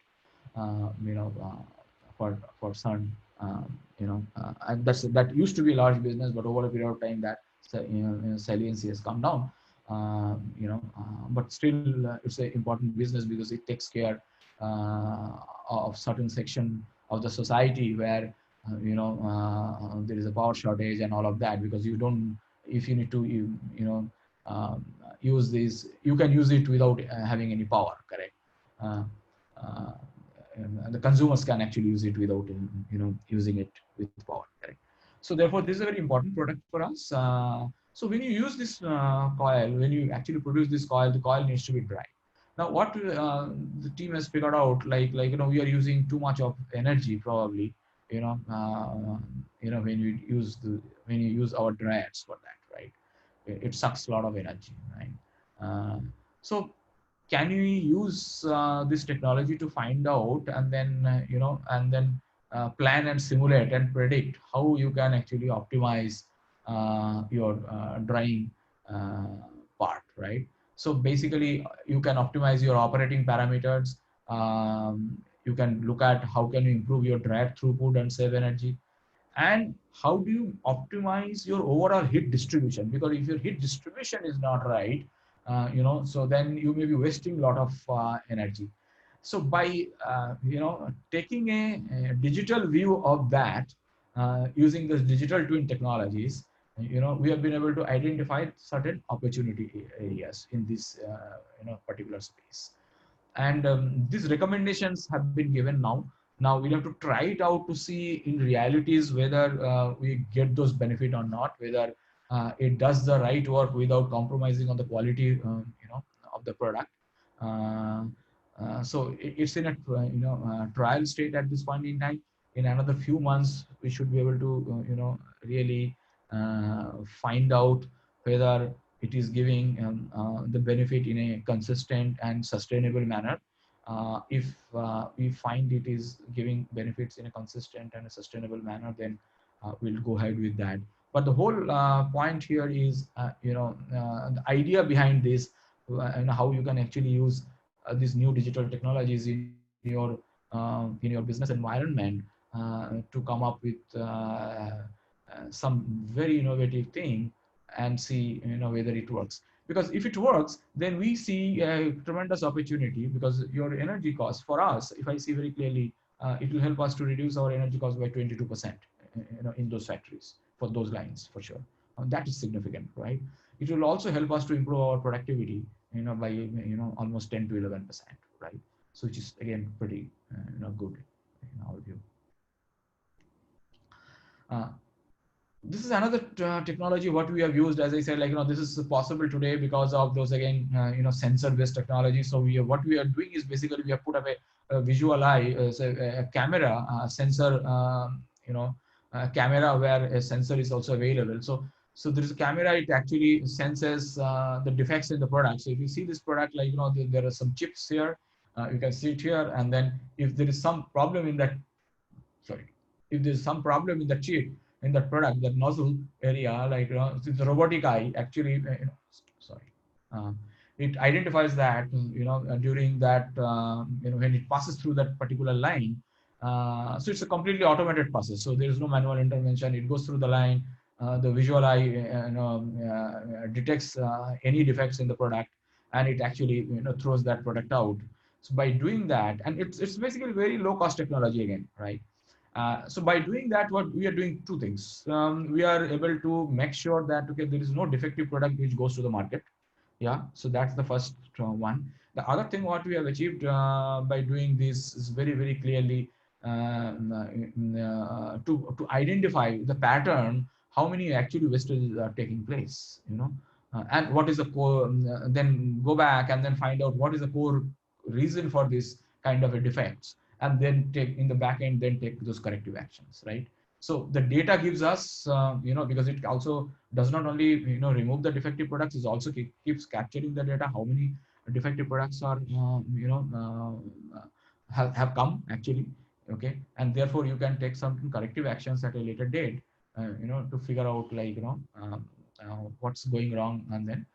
A: uh, you know, uh, for sun, and that used to be a large business, but over a period of time that saliency has come down. But still it's an important business because it takes care of certain section of the society where there is a power shortage and all of that, because you don't, if you need to use this, you can use it without having any power, correct? uh, uh, and the consumers can actually use it without using it with power, correct? So therefore this is a very important product for us. So when you use this coil, when you actually produce this coil, the coil needs to be dry. Now what the team has figured out, we are using too much of energy probably, when you use our dryers for that, right? It sucks a lot of energy, right? So can we use this technology to find out and then plan and simulate and predict how you can actually optimize your drying uh, part, right? So basically you can optimize your operating parameters. You can look at how can you improve your dryer throughput and save energy, and how do you optimize your overall heat distribution, because if your heat distribution is not right, so then you may be wasting a lot of energy. So by taking a digital view of that, using the digital twin technologies, we have been able to identify certain opportunity areas in this particular space. And these recommendations have been given now we'll have to try it out to see in realities whether we get those benefit or not, whether it does the right work without compromising on the quality of the product. uh, so it's in a trial state at this point in time. In another few months we should be able to really find out whether it is giving the benefit in a consistent and sustainable manner. If we find it is giving benefits in a consistent and a sustainable manner, then we'll go ahead with that. But the whole point here is, the idea behind this, and how you can actually use these new digital technologies in your business environment to come up with some very innovative thing and see whether it works. Because if it works, then we see a tremendous opportunity, because your energy cost for us, if I see very clearly, it will help us to reduce our energy cost by 22% in those factories for those lines for sure. That is significant, right? It will also help us to improve our productivity by almost 10 to 11%, right? So which is again pretty good in our view. uh, this is another technology what we have used. As I said, this is possible today because of those, again, sensor based technology. So what we are doing is basically we have put up a visual eye, so a camera sensor, camera where a sensor is also available. So there is a camera, it actually senses the defects in the product. So if you see this product, there are some chips here, you can see it here, and then if there is some problem in that, sorry, if there's some problem in the chip, in that product, that nozzle area, the robotic eye actually, sorry, uh, it identifies that, during that, when it passes through that particular line. So it's a completely automated process. So there is no manual intervention. It goes through the line. The visual eye, detects any defects in the product, and it actually, throws that product out. So by doing that, and it's basically very low cost technology again, right? So by doing that, what we are doing two things. We are able to make sure that okay, there is no defective product which goes to the market. Yeah, so that's the first one. The other thing what we have achieved by doing this is very clearly to identify the pattern, how many actually wastages are taking place, and what is the core. Then go back and then find out what is the core reason for this kind of a defects, and then take in the back end, then take those corrective actions, right? So the data gives us, because it also does not only remove the defective products, it also keeps capturing the data, how many defective products are have come actually, okay, and therefore you can take some corrective actions at a later date, to figure out like what's going wrong, and then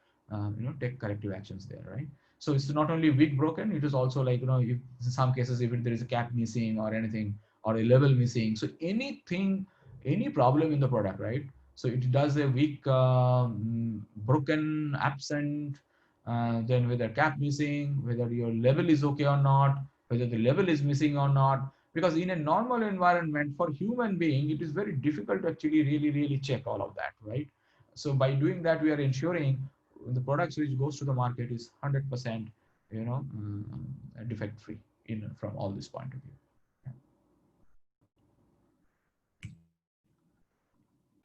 A: take corrective actions there, right? So it's not only weak broken, it is also like if in some cases if there is a cap missing or anything, or a level missing, so anything, any problem in the product, right? So it does a weak, broken, absent, then whether cap missing, whether your level is okay or not, whether the level is missing or not. Because in a normal environment for human being, it is very difficult to actually really check all of that, right? So by doing that, we are ensuring the products which goes to the market is 100%, defect free in from all this point of view.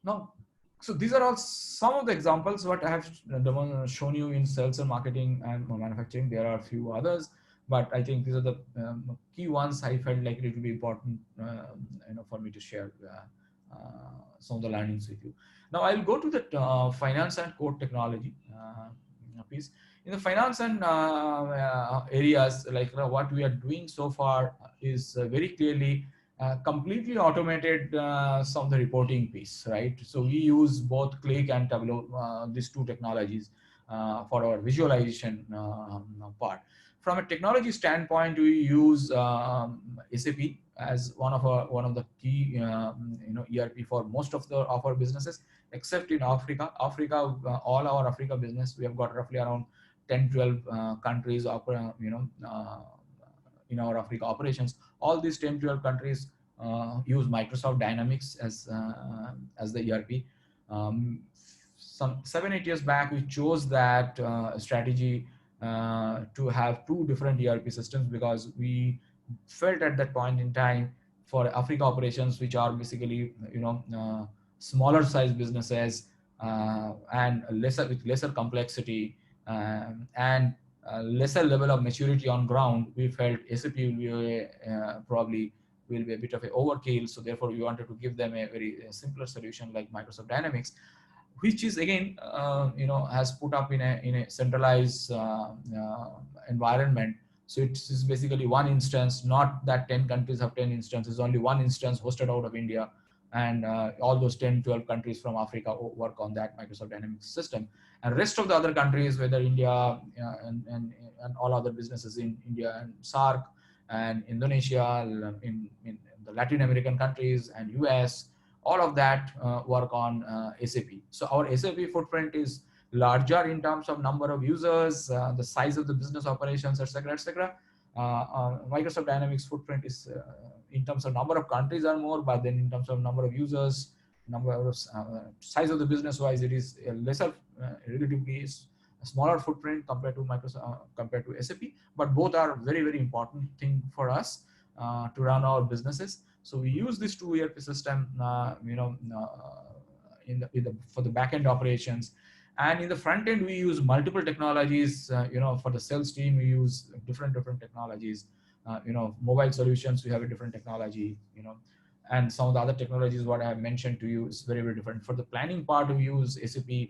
A: Now, so these are all some of the examples what I have shown you in sales and marketing and manufacturing. There are a few others, but I think these are the key ones I felt like it would be important, for me to share some of the learnings with you. Now I'll go to the finance and code technology piece. In the finance and areas, like what we are doing so far is very clearly completely automated some of the reporting piece, right? So we use both Click and Tableau, these two technologies for our visualization part. From a technology standpoint, we use SAP as one of the key ERP for most of our businesses, except in Africa. All our Africa business, we have got roughly around 10-12 countries in our Africa operations. All these 10-12 countries use Microsoft Dynamics as the ERP. Some 7-8 years back, we chose that strategy to have two different ERP systems, because we felt at that point in time for Africa operations, which are basically smaller size businesses and with lesser complexity and lesser level of maturity on ground, we felt SAP will be probably will be a bit of an overkill. So therefore, we wanted to give them a very simpler solution like Microsoft Dynamics, which is again, has put up in a centralized environment. So it's basically one instance, not that 10 countries have 10 instances, only one instance hosted out of India. And all those 10-12 countries from Africa work on that Microsoft Dynamics system. And rest of the other countries, whether India and all other businesses in India and SAARC and Indonesia, in the Latin American countries and US, all of that work on SAP. So our SAP footprint is larger in terms of number of users, the size of the business operations, etc., etc. Microsoft Dynamics footprint is in terms of number of countries are more, but then in terms of number of users, number of size of the business wise, it is a lesser, relatively a smaller footprint compared to Microsoft, compared to SAP. But both are very important thing for us to run our businesses. So we use this two ERP system, for the backend operations. And in the front end, we use multiple technologies. For the sales team, we use different technologies. Mobile solutions, we have a different technology. And some of the other technologies, what I have mentioned to you, is very different. For the planning part, we use SAP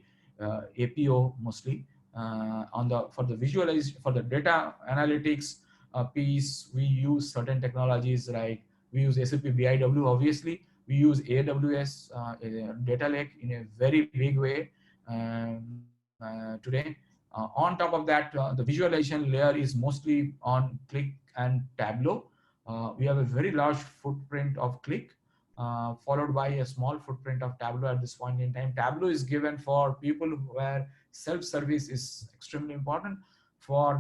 A: APO mostly. For the data analytics piece, we use certain technologies like we use SAP BIW. Obviously, we use AWS data lake in a very big way. Today. On top of that, the visualization layer is mostly on Click and Tableau. We have a very large footprint of Click, followed by a small footprint of Tableau at this point in time. Tableau is given for people where self-service is extremely important. For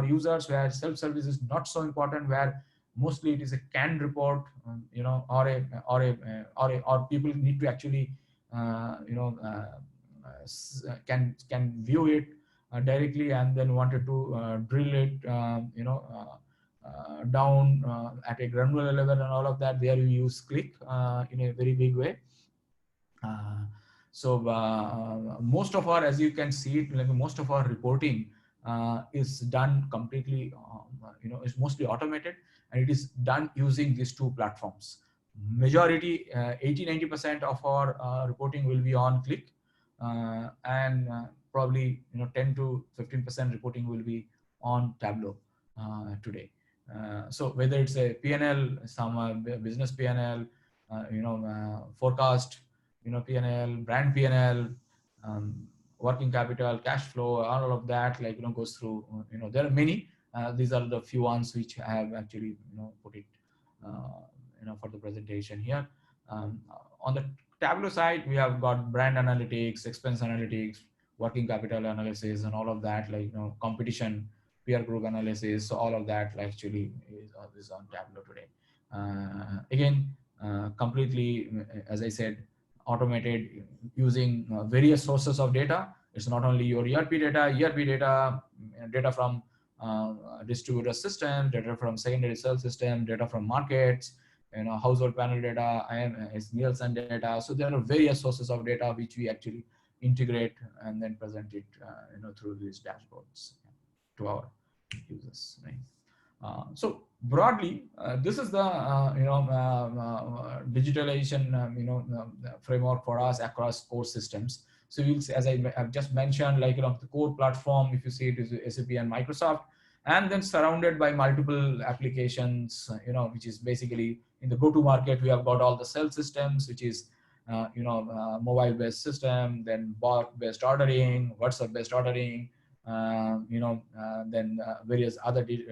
A: users where self-service is not so important, where mostly it is a canned report, you know, or people need to actually, you know, can view it directly, and then wanted to drill it, you know, down at a granular level and all of that. There we use Click in a very big way. Uh, most of our, as you can see it, like most of our reporting is done completely, you know, is mostly automated, and it is done using these two platforms. Majority, 80-90% of our reporting will be on Click, and probably, you know, 10-15% reporting will be on Tableau today. So whether it's a P&L, some business P&L, you know, forecast, you know, P&L, brand P&L, working capital, cash flow, all of that, like, you know, goes through, you know, there are many. These are the few ones which I have actually, you know, put it, you know, for the presentation here. On the Tableau side, we have got brand analytics, expense analytics, working capital analysis, and all of that, like, you know, competition, peer group analysis. So all of that actually is on Tableau today. Again, completely, as I said, automated using various sources of data. It's not only your ERP data, data from distributor system, data from secondary sales system, data from markets, you know, household panel data, IMS, Nielsen data. So there are various sources of data which we actually integrate and then present it, you know, through these dashboards to our users. Right? So broadly, this is the you know, digitalization you know, framework for us across core systems. So you'll see, as I've just mentioned, like, you know, the core platform, if you see it, is SAP and Microsoft, and then surrounded by multiple applications, you know, which is basically in the go-to-market. We have got all the sales systems, which is you know, mobile-based system, then bot-based ordering, WhatsApp-based ordering, you know, then various other you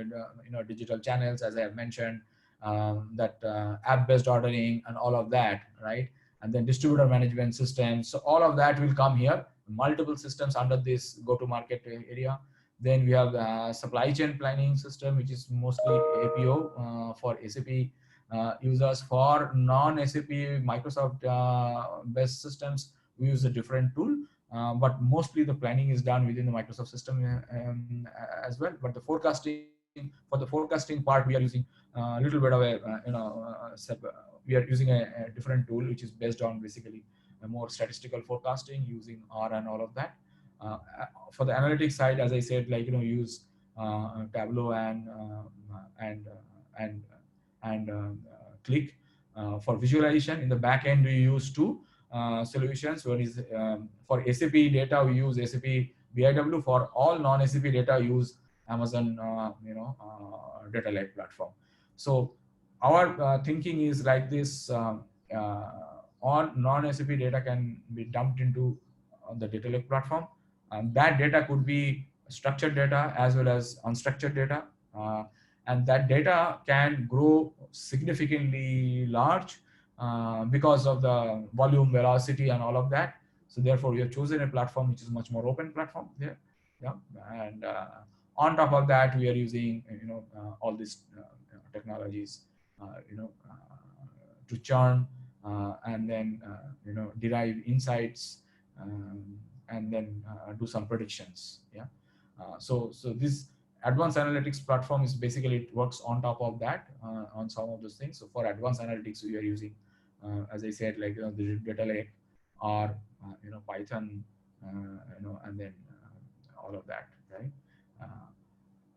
A: know, digital channels, as I have mentioned, that app-based ordering and all of that, right? And then distributor management systems. So all of that will come here, multiple systems under this go-to-market area. Then we have the supply chain planning system, which is mostly APO for SAP users. For non-SAP Microsoft based systems, we use a different tool. But mostly the planning is done within the Microsoft system as well. But the forecasting, for the forecasting part, we are using a little bit of a, you know, we are using a different tool, which is based on basically a more statistical forecasting using R and all of that. For the analytics side, as I said, like, you know, use Tableau and Click. For visualization, in the back end, we use two solutions. One is for SAP data, we use SAP BIW. For all non-SAP data, use Amazon you know, data lake platform. So our thinking is like this: on non-SAP data can be dumped into the data lake platform, and that data could be structured data as well as unstructured data, and that data can grow significantly large because of the volume, velocity, and all of that. So therefore, we have chosen a platform which is much more open platform there. Yeah, and on top of that, we are using, you know, all these technologies, you know, to churn and then you know, derive insights, and then do some predictions. Yeah. So this advanced analytics platform is basically, it works on top of that on some of those things. So for advanced analytics, we are using, as I said, like, you know, the data lake, or you know, Python, you know, and then all of that, right?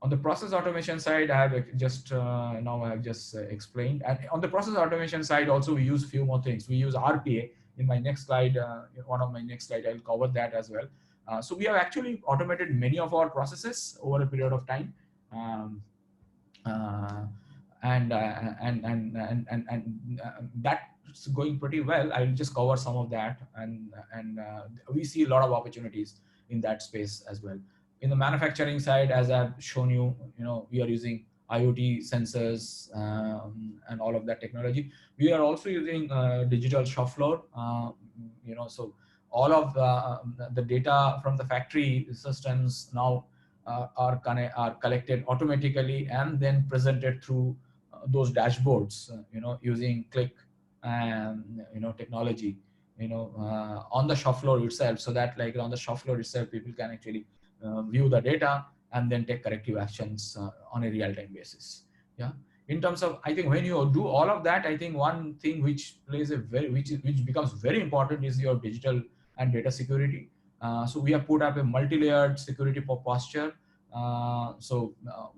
A: On the process automation side, I have just now I have just explained. And on the process automation side, also we use few more things. We use RPA. In my next slide, one of my next slide, I'll cover that as well. So we have actually automated many of our processes over a period of time, and that's going pretty well. I'll just cover some of that, and we see a lot of opportunities in that space as well. In the manufacturing side, as I've shown you, you know, we are using IoT sensors and all of that technology. We are also using digital shop floor, you know, so all of the data from the factory systems now are collected automatically and then presented through those dashboards, using click and technology, on the shop floor itself, so that like on the shop floor itself, people can actually view the data and then take corrective actions on a real-time basis. Yeah. In terms of, I think when you do all of that, I think one thing which plays a which becomes very important is your digital and data security. So we have put up a multi-layered security posture.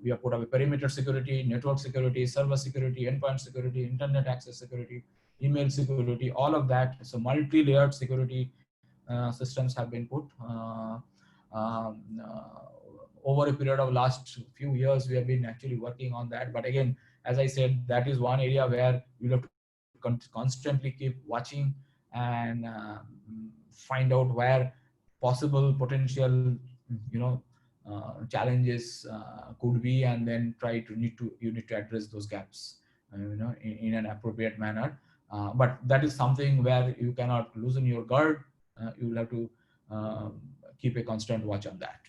A: We have put up a perimeter security, network security, server security, endpoint security, internet access security, email security, all of that. So multi-layered security systems have been put. Um, uh, Over a period of last few years, we have been actually working on that. But again, as I said, that is one area where you have to constantly keep watching and find out where possible potential, challenges could be, and then you need to address those gaps, in an appropriate manner. But that is something where you cannot loosen your guard. You will have to keep a constant watch on that.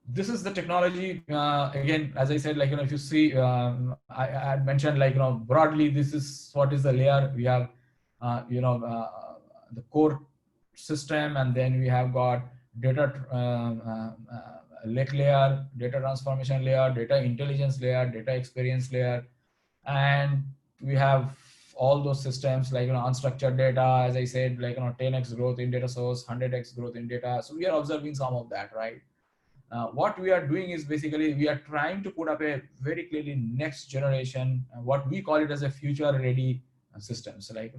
A: This is the technology. Again, as I said, like, if you see, I had mentioned, like, broadly, this is what is the layer. We have, the core system, and then we have got data lake layer, data transformation layer, data intelligence layer, data experience layer, and we have all those systems like, unstructured data, as I said, like, 10x growth in data source, 100x growth in data. So we are observing some of that, right? What we are doing is basically we are trying to put up a very clearly next generation, what we call it as a future ready system. So like,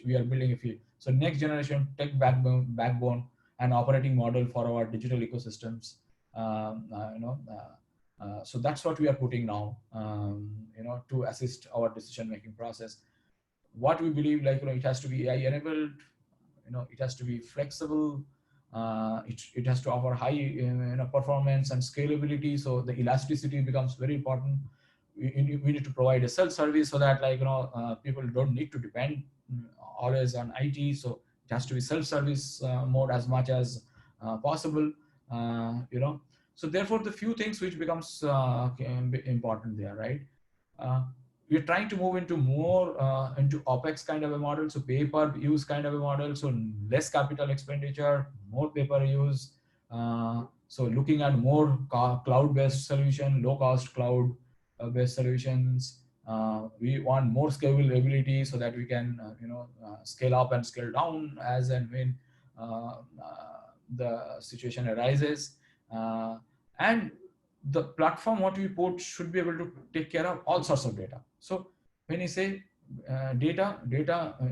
A: we are building a few. So next generation tech backbone and operating model for our digital ecosystems. So that's what we are putting now, to assist our decision-making process. What we believe, like, it has to be AI enabled, it has to be flexible, it has to offer high performance and scalability. So the elasticity becomes very important. We need to provide a self-service so that, like, people don't need to depend always on IT. So it has to be self-service mode as much as possible. So therefore, the few things which becomes important there, right? We're trying to move into more into OPEX kind of a model, so pay per use kind of a model, so less capital expenditure, more pay per use. So looking at more cloud-based solution, low-cost cloud-based solutions. We want more scalability so that we can, scale up and scale down as and when the situation arises. And the platform what we put should be able to take care of all sorts of data. So when you say data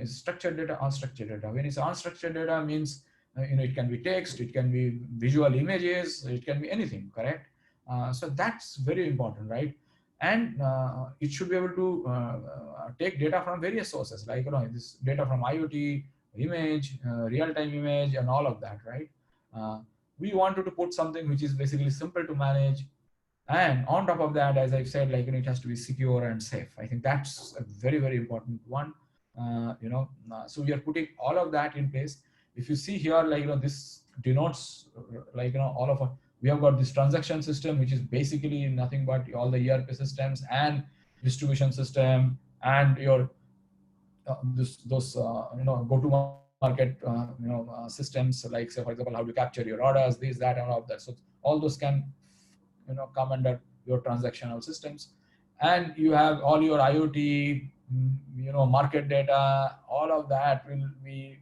A: is structured data, unstructured data. When you say unstructured data, means it can be text, it can be visual images, it can be anything, correct? So that's very important, right? And it should be able to take data from various sources, like, this data from IoT, image, real-time image, and all of that, right? We wanted to put something which is basically simple to manage, and on top of that, as I've said, like, it has to be secure and safe. I think that's a very, very important one. So we are putting all of that in place. If you see here, like, this denotes, like, all of we have got this transaction system, which is basically nothing but all the ERP systems and distribution system and your those go-to-market systems, like, say, for example, how do you capture your orders, this, that, and all of that. So all those can come under your transactional systems. And you have all your IoT, market data, all of that will be,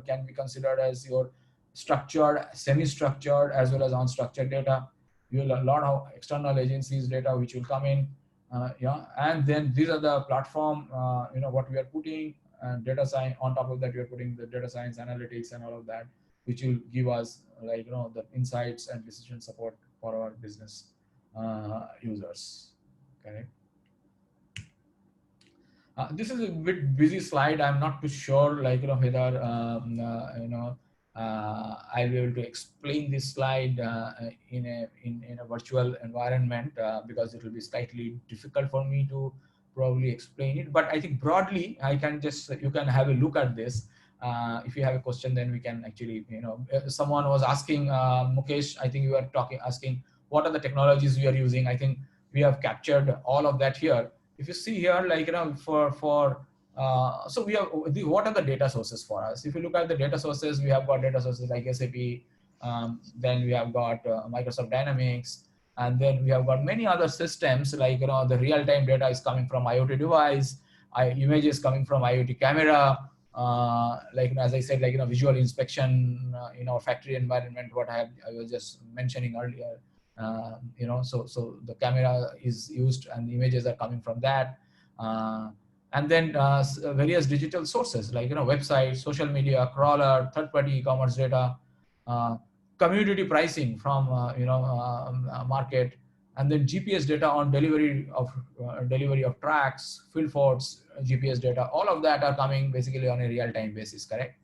A: can be considered as your structured, semi-structured, as well as unstructured data. You will a lot of external agencies data which will come in, and then these are the platform, what we are putting, and data science. On top of that, we are putting the data science, analytics, and all of that, which will give us, like, the insights and decision support for our business users. Okay. This is a bit busy slide. I'm not too sure, like, whether I'll be able to explain this slide in a virtual environment, because it will be slightly difficult for me to probably explain it. But I think broadly, I can just, you can have a look at this. If you have a question, then we can actually, someone was asking, Mukesh, I think you were asking, what are the technologies we are using? I think, we have captured all of that here. If you see here, like, so we have what are the data sources for us? If you look at the data sources, we have got data sources like SAP, then we have got Microsoft Dynamics, and then we have got many other systems like, the real-time data is coming from IoT device, images coming from IoT camera, like, as I said, like, visual inspection in our factory environment, what I was just mentioning earlier. So the camera is used and images are coming from that. And then various digital sources like, websites, social media, crawler, third-party e-commerce data, uh, community pricing from, market, and then GPS data on delivery of tracks, field force, GPS data. All of that are coming basically on a real-time basis, correct?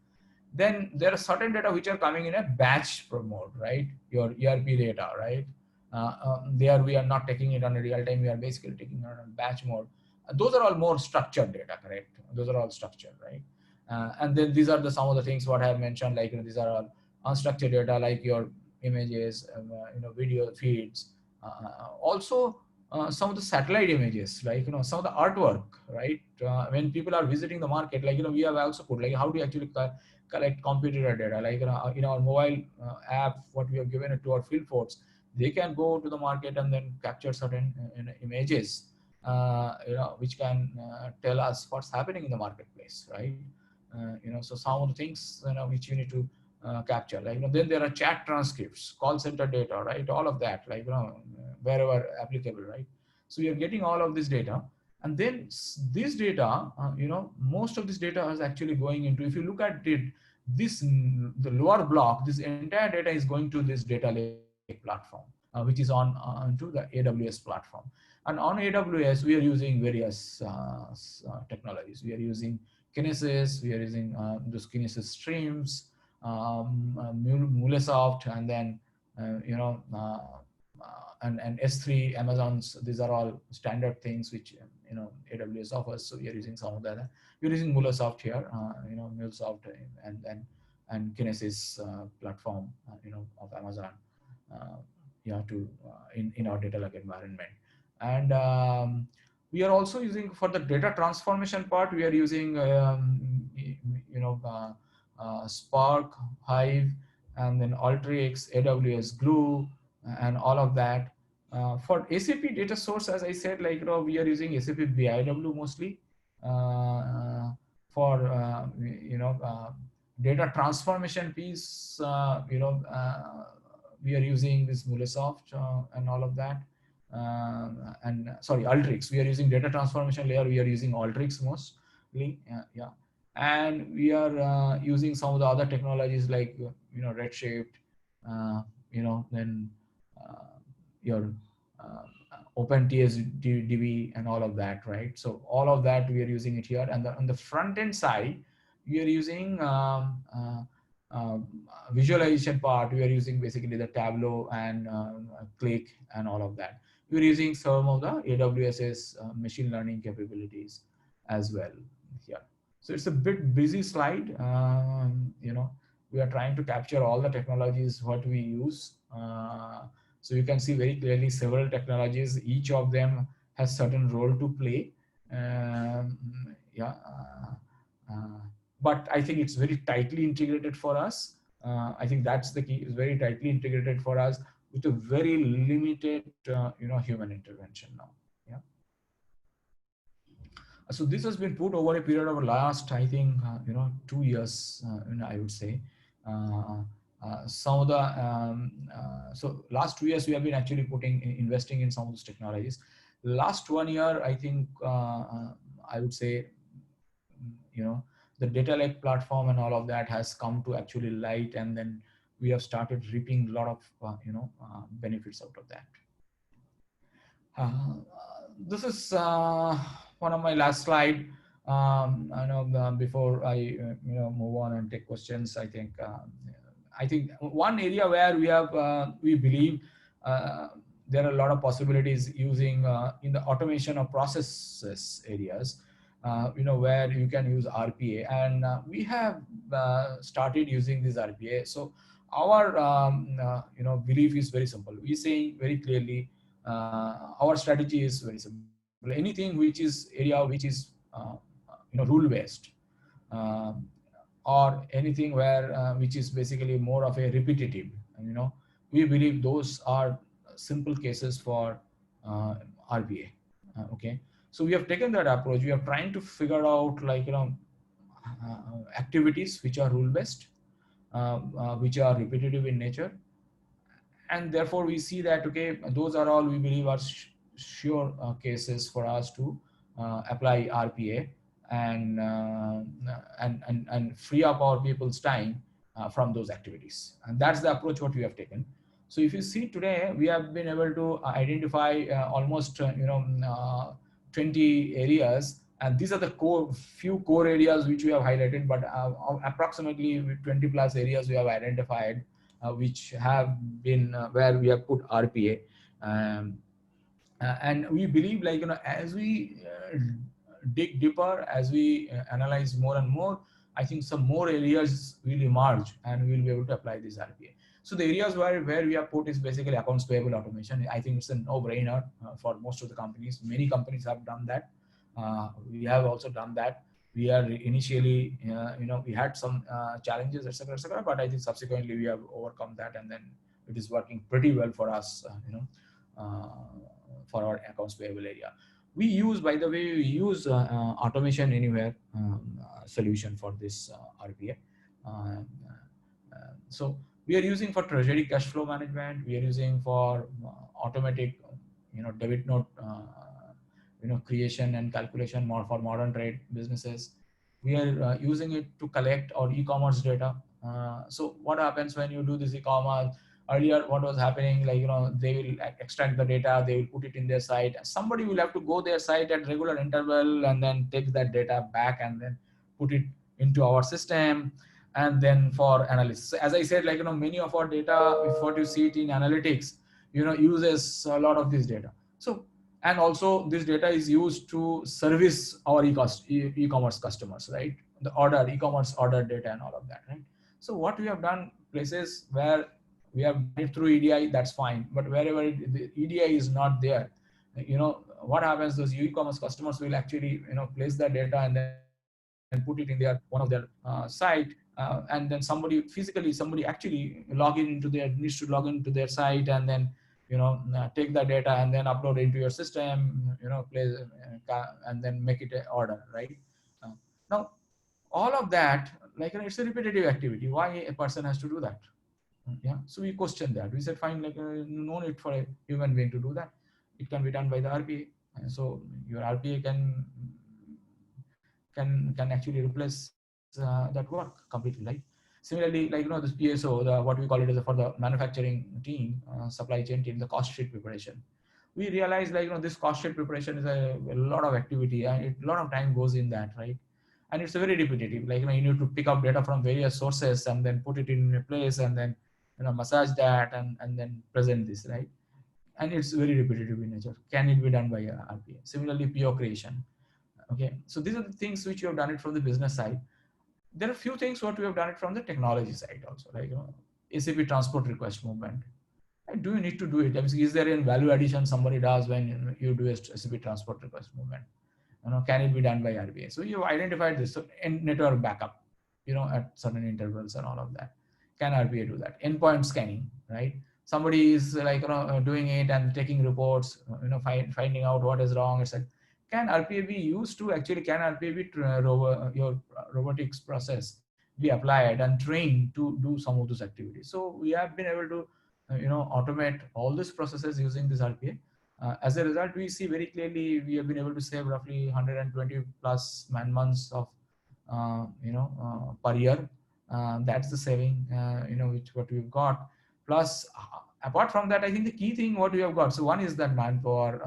A: Then there are certain data which are coming in a batch mode, right? Your ERP data, right? There we are not taking it on a real time. We are basically taking it on a batch mode. Those are all more structured data, correct? Those are all structured, right? And then these are some of the things what I have mentioned, like, these are all unstructured data, like your images, video feeds. Also, some of the satellite images, like, some of the artwork, right? When people are visiting the market, like, we have also put, like, how do you actually collect competitor data, like, in our mobile app, what we have given it to our field force, they can go to the market and then capture certain images, which can tell us what's happening in the marketplace, right? So some of the things, which you need to capture, like, then there are chat transcripts, call center data, right? All of that, like, wherever applicable, right? So you're getting all of this data, and then this data, most of this data is actually going into, if you look at it, the lower block, this entire data is going to this data lake platform, which is onto the AWS platform. And on AWS, we are using various technologies. We are using Kinesis, we are using those Kinesis streams, MuleSoft, and then and S3, Amazon's. These are all standard things which AWS offers. So we are using some of that. We're using MuleSoft here, MuleSoft, and Kinesis platform, of Amazon, to in our data lake environment. And we are also using, for the data transformation part, we are using Spark, Hive, and then Alteryx, AWS Glue, and all of that. For SAP data source, as I said, like, we are using SAP BIW mostly. For data transformation piece, we are using this MuleSoft and all of that. And sorry, Alteryx. We are using data transformation layer. We are using Alteryx mostly. Yeah. And we are using some of the other technologies like Redshift, then your OpenTSDB and all of that, right? So all of that we are using it here. And on the front end side, we are using visualization part. We are using basically the Tableau and Click and all of that. We're using some of the AWS's machine learning capabilities as well here. So it's a bit busy slide. We are trying to capture all the technologies what we use. So you can see very clearly several technologies. Each of them has certain role to play. But I think it's very tightly integrated for us. I think that's the key. It's very tightly integrated for us with a very limited, human intervention now. Yeah. So this has been put over a period of last, I think, 2 years, I would say. Some of the so last 2 years we have been actually investing in some of those technologies. Last 1 year, I think, I would say, the data lake platform and all of that has come to actually light, and then we have started reaping a lot of benefits out of that. This is one of my last slide. I know before I move on and take questions, I think one area where we believe there are a lot of possibilities using in the automation of processes areas, where you can use RPA, and we have started using this RPA. So our belief is very simple. We say very clearly, our strategy is very simple. Anything which is area which is rule based, uh, or anything where which is basically more of a repetitive, you know, we believe those are simple cases for uh, RPA. Okay, so we have taken that approach. We are trying to figure out activities which are rule based, which are repetitive in nature, and therefore we see that okay, those are all we believe are sure cases for us to apply RPA and, and free up our people's time from those activities, and that's the approach what we have taken. So if you see today, we have been able to identify almost 20 areas, and these are the few core areas which we have highlighted, but approximately 20 plus areas we have identified which have been where we have put RPA. Um, and we believe as we dig deeper, as we analyze more and more, I think some more areas will emerge and we'll be able to apply this RPA. So the areas where we have put is basically accounts payable automation. I think it's a no-brainer for most of the companies. Many companies have done that. We have also done that. We are initially, we had some challenges, etc., but I think subsequently we have overcome that, and then it is working pretty well for us, for our accounts payable area. We use, by the way, we use automation anywhere solution for this RPA. So we are using for treasury cash flow management. We are using for automatic, debit note, creation and calculation more for modern trade businesses. We are using it to collect our e-commerce data. So what happens when you do this e-commerce? Earlier, what was happening, they will extract the data, they will put it in their site. Somebody will have to go their site at regular interval and then take that data back and then put it into our system, and then for analysis. So as I said, many of our data, if what you see it in analytics, uses a lot of this data. So, and also this data is used to service our e-commerce customers, right? The e-commerce order data and all of that, right? So what we have done, places where we have done it through EDI, that's fine. But wherever the EDI is not there, what happens, those e-commerce customers will actually, place that data and then put it in their one of their site. And then somebody actually needs to log into their site and then, take that data and then upload it into your system, and then make it an order, right? Now, all of that, it's a repetitive activity. Why a person has to do that? Yeah, so we questioned that. We said fine, no need for a human being to do that. It can be done by the RPA. So your RPA can actually replace that work completely, right? Similarly, this PSO, what we call it, is for the manufacturing team, supply chain team, the cost sheet preparation. We realized this cost sheet preparation is a lot of activity, and a lot of time goes in that, right? And it's a very repetitive, you need to pick up data from various sources and then put it in a place and then massage that and then present this, right? And it's very repetitive in nature. Can it be done by RPA? Similarly, PO creation. Okay, so these are the things which you have done it from the business side. There are a few things what we have done it from the technology side also, SAP transport request movement. Do you need to do it? I mean, is there any value addition somebody does when you do a SAP transport request movement? Can it be done by RPA? So you identified this. So network backup, at certain intervals and all of that. Can RPA do that? Endpoint scanning, right? Somebody is doing it and taking reports, finding out what is wrong. It's like, can RPA be used to actually, can RPA be your robotics process be applied and trained to do some of those activities? So we have been able to, automate all these processes using this RPA. As a result, we see very clearly we have been able to save roughly 120 plus man months of, per year. That's the saving, which what we've got. Plus, apart from that, I think the key thing what we have got. So one is that manpower,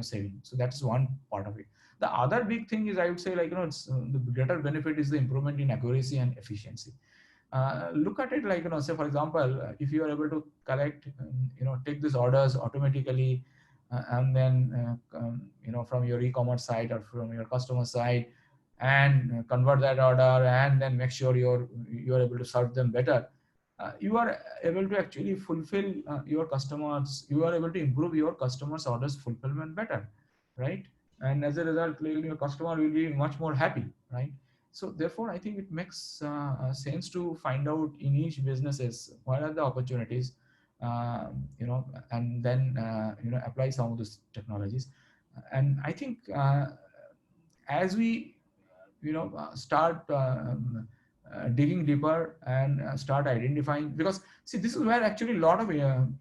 A: saving. So that's one part of it. The other big thing is, I would say, it's the greater benefit is the improvement in accuracy and efficiency. Look at it say, for example, if you are able to collect, take these orders automatically, and then from your e-commerce site or from your customer site, and convert that order and then make sure you're able to serve them better. you are able to actually fulfill your customers, you are able to improve your customers orders fulfillment better, right? And as a result, clearly your customer will be much more happy, right? So therefore I think it makes sense to find out in each businesses what are the opportunities, and then apply some of these technologies. And I think as we start digging deeper and start identifying, because see, this is where actually a lot of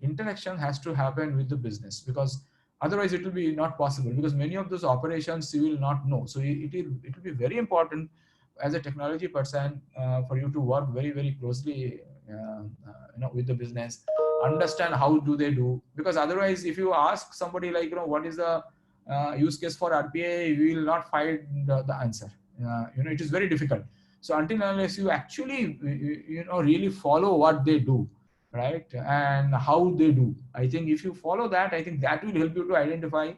A: interaction has to happen with the business, because otherwise it will be not possible, because many of those operations you will not know. So it will be very important as a technology person for you to work very very closely with the business, understand how do they do, because otherwise if you ask somebody like what is the use case for RPA, you will not find the answer. It is very difficult. So until unless you actually really follow what they do, right, and how they do, I think if you follow that, I think that will help you to identify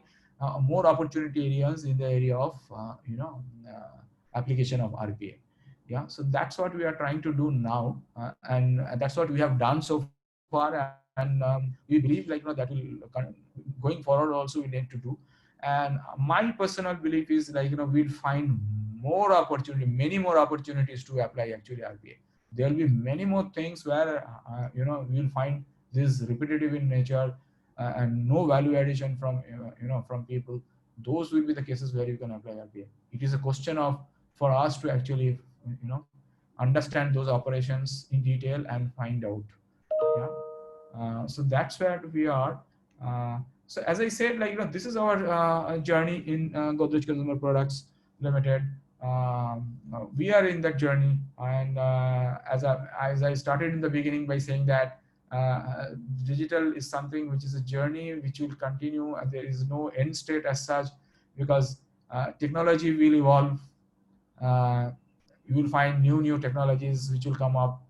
A: more opportunity areas in the area of application of RPA. Yeah, so that's what we are trying to do now, and that's what we have done so far, and we believe that will going forward also we need to do. And my personal belief is we'll find more opportunity, many more opportunities to apply actually RPA. There will be many more things where we'll find this repetitive in nature, and no value addition from from people. Those will be the cases where you can apply RPA. It is a question of for us to actually understand those operations in detail and find out. Yeah. So that's where we are. So as I said, this is our journey in Godrej Consumer Products Limited. We are in that journey, and as I started in the beginning by saying that digital is something which is a journey which will continue, and there is no end state as such, because technology will evolve. Uh, you will find new technologies which will come up,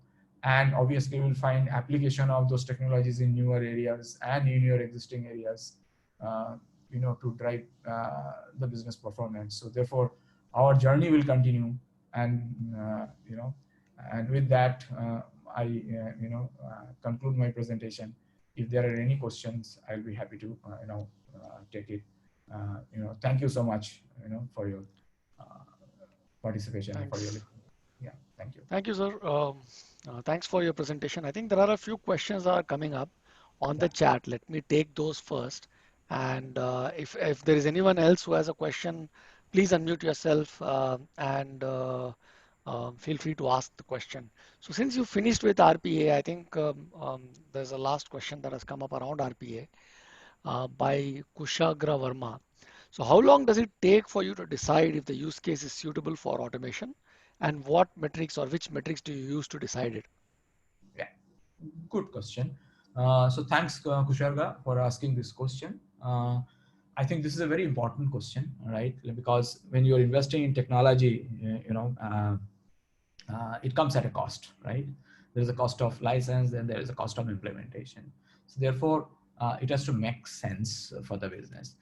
A: and obviously we'll find application of those technologies in newer areas and in your existing areas, uh, to drive the business performance. So therefore our journey will continue, and and with that I conclude my presentation. If there are any questions, I'll be happy to take it. Thank you so much for your uh, participation and for your
B: Thanks.
A: listening. Yeah, thank you.
B: Thank you, sir. Thanks for your presentation. I think there are a few questions that are coming up on the
A: Yeah.
B: chat. Let me take those first. And if there is anyone else who has a question, please unmute yourself and feel free to ask the question. So since you finished with RPA, I think there's a last question that has come up around RPA by Kushagra Verma. So how long does it take for you to decide if the use case is suitable for automation, and what metrics or which metrics do you use to decide it?
A: Yeah, good question. So thanks, Kusharga, for asking this question. I think this is a very important question, right? Because when you're investing in technology, it comes at a cost, right? There is a cost of license, and there is a cost of implementation. So therefore, it has to make sense for the business.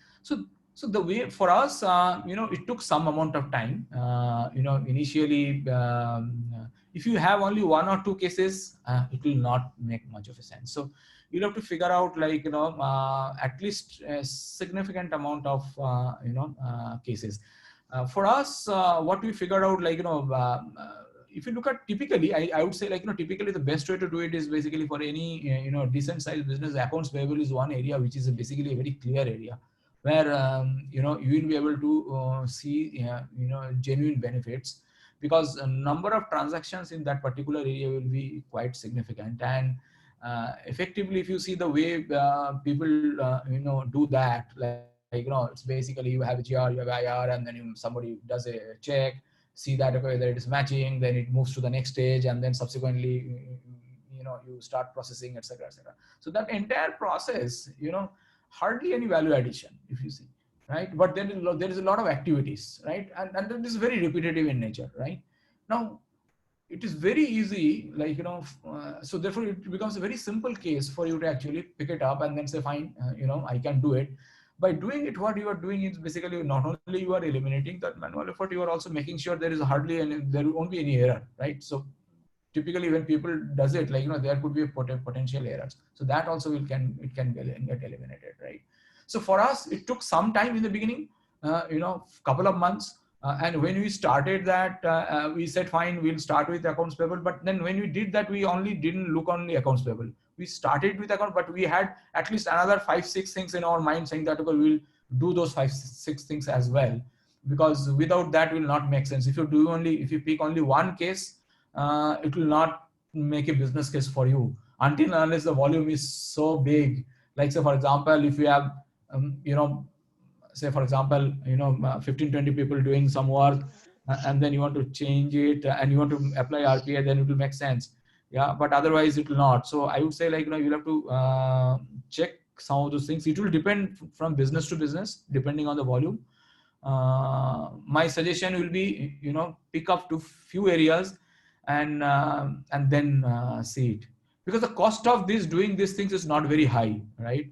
A: So the way for us, it took some amount of time. Initially, if you have only one or two cases, it will not make much of a sense. So you'll have to figure out at least a significant amount of cases. For us, what we figured out, if you look at typically, I would say typically the best way to do it is basically for any decent sized business, accounts payable is one area which is basically a very clear area where you will be able to see genuine benefits, because a number of transactions in that particular area will be quite significant. And effectively, if you see the way people do that, it's basically you have a GR, you have IR, and then somebody does a check, see that okay, whether it is matching, then it moves to the next stage, and then subsequently you start processing, etc., etc. So that entire process, hardly any value addition if you see, right? But then there is a lot of activities, right? And it is very repetitive in nature, right? Now it is very easy, so therefore it becomes a very simple case for you to actually pick it up and then say fine, I can do it. By doing it, what you are doing is basically not only you are eliminating that manual effort, you are also making sure there is hardly any, there won't be any error, right? So typically when people does it, like, there could be potential errors. So that also it can get eliminated, right? So for us, it took some time in the beginning, couple of months. And when we started that, we said, fine, we'll start with accounts payable. But then when we did that, we didn't look only accounts payable. We started with account, but we had at least another 5-6 things in our mind saying that, okay, we'll do those 5-6 things as well, because without that will not make sense. If you pick only one case, it will not make a business case for you until and unless the volume is so big. Like, say for example, if you have say for example 15-20 people doing some work, and then you want to change it, and you want to apply RPA, then it will make sense. Yeah, but otherwise it will not. So I would say, like, you'll have to check some of those things. It will depend from business to business depending on the volume. My suggestion will be, pick up to few areas and then see it, because the cost of doing these things is not very high, right?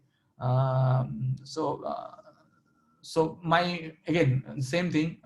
A: So my, again, same thing,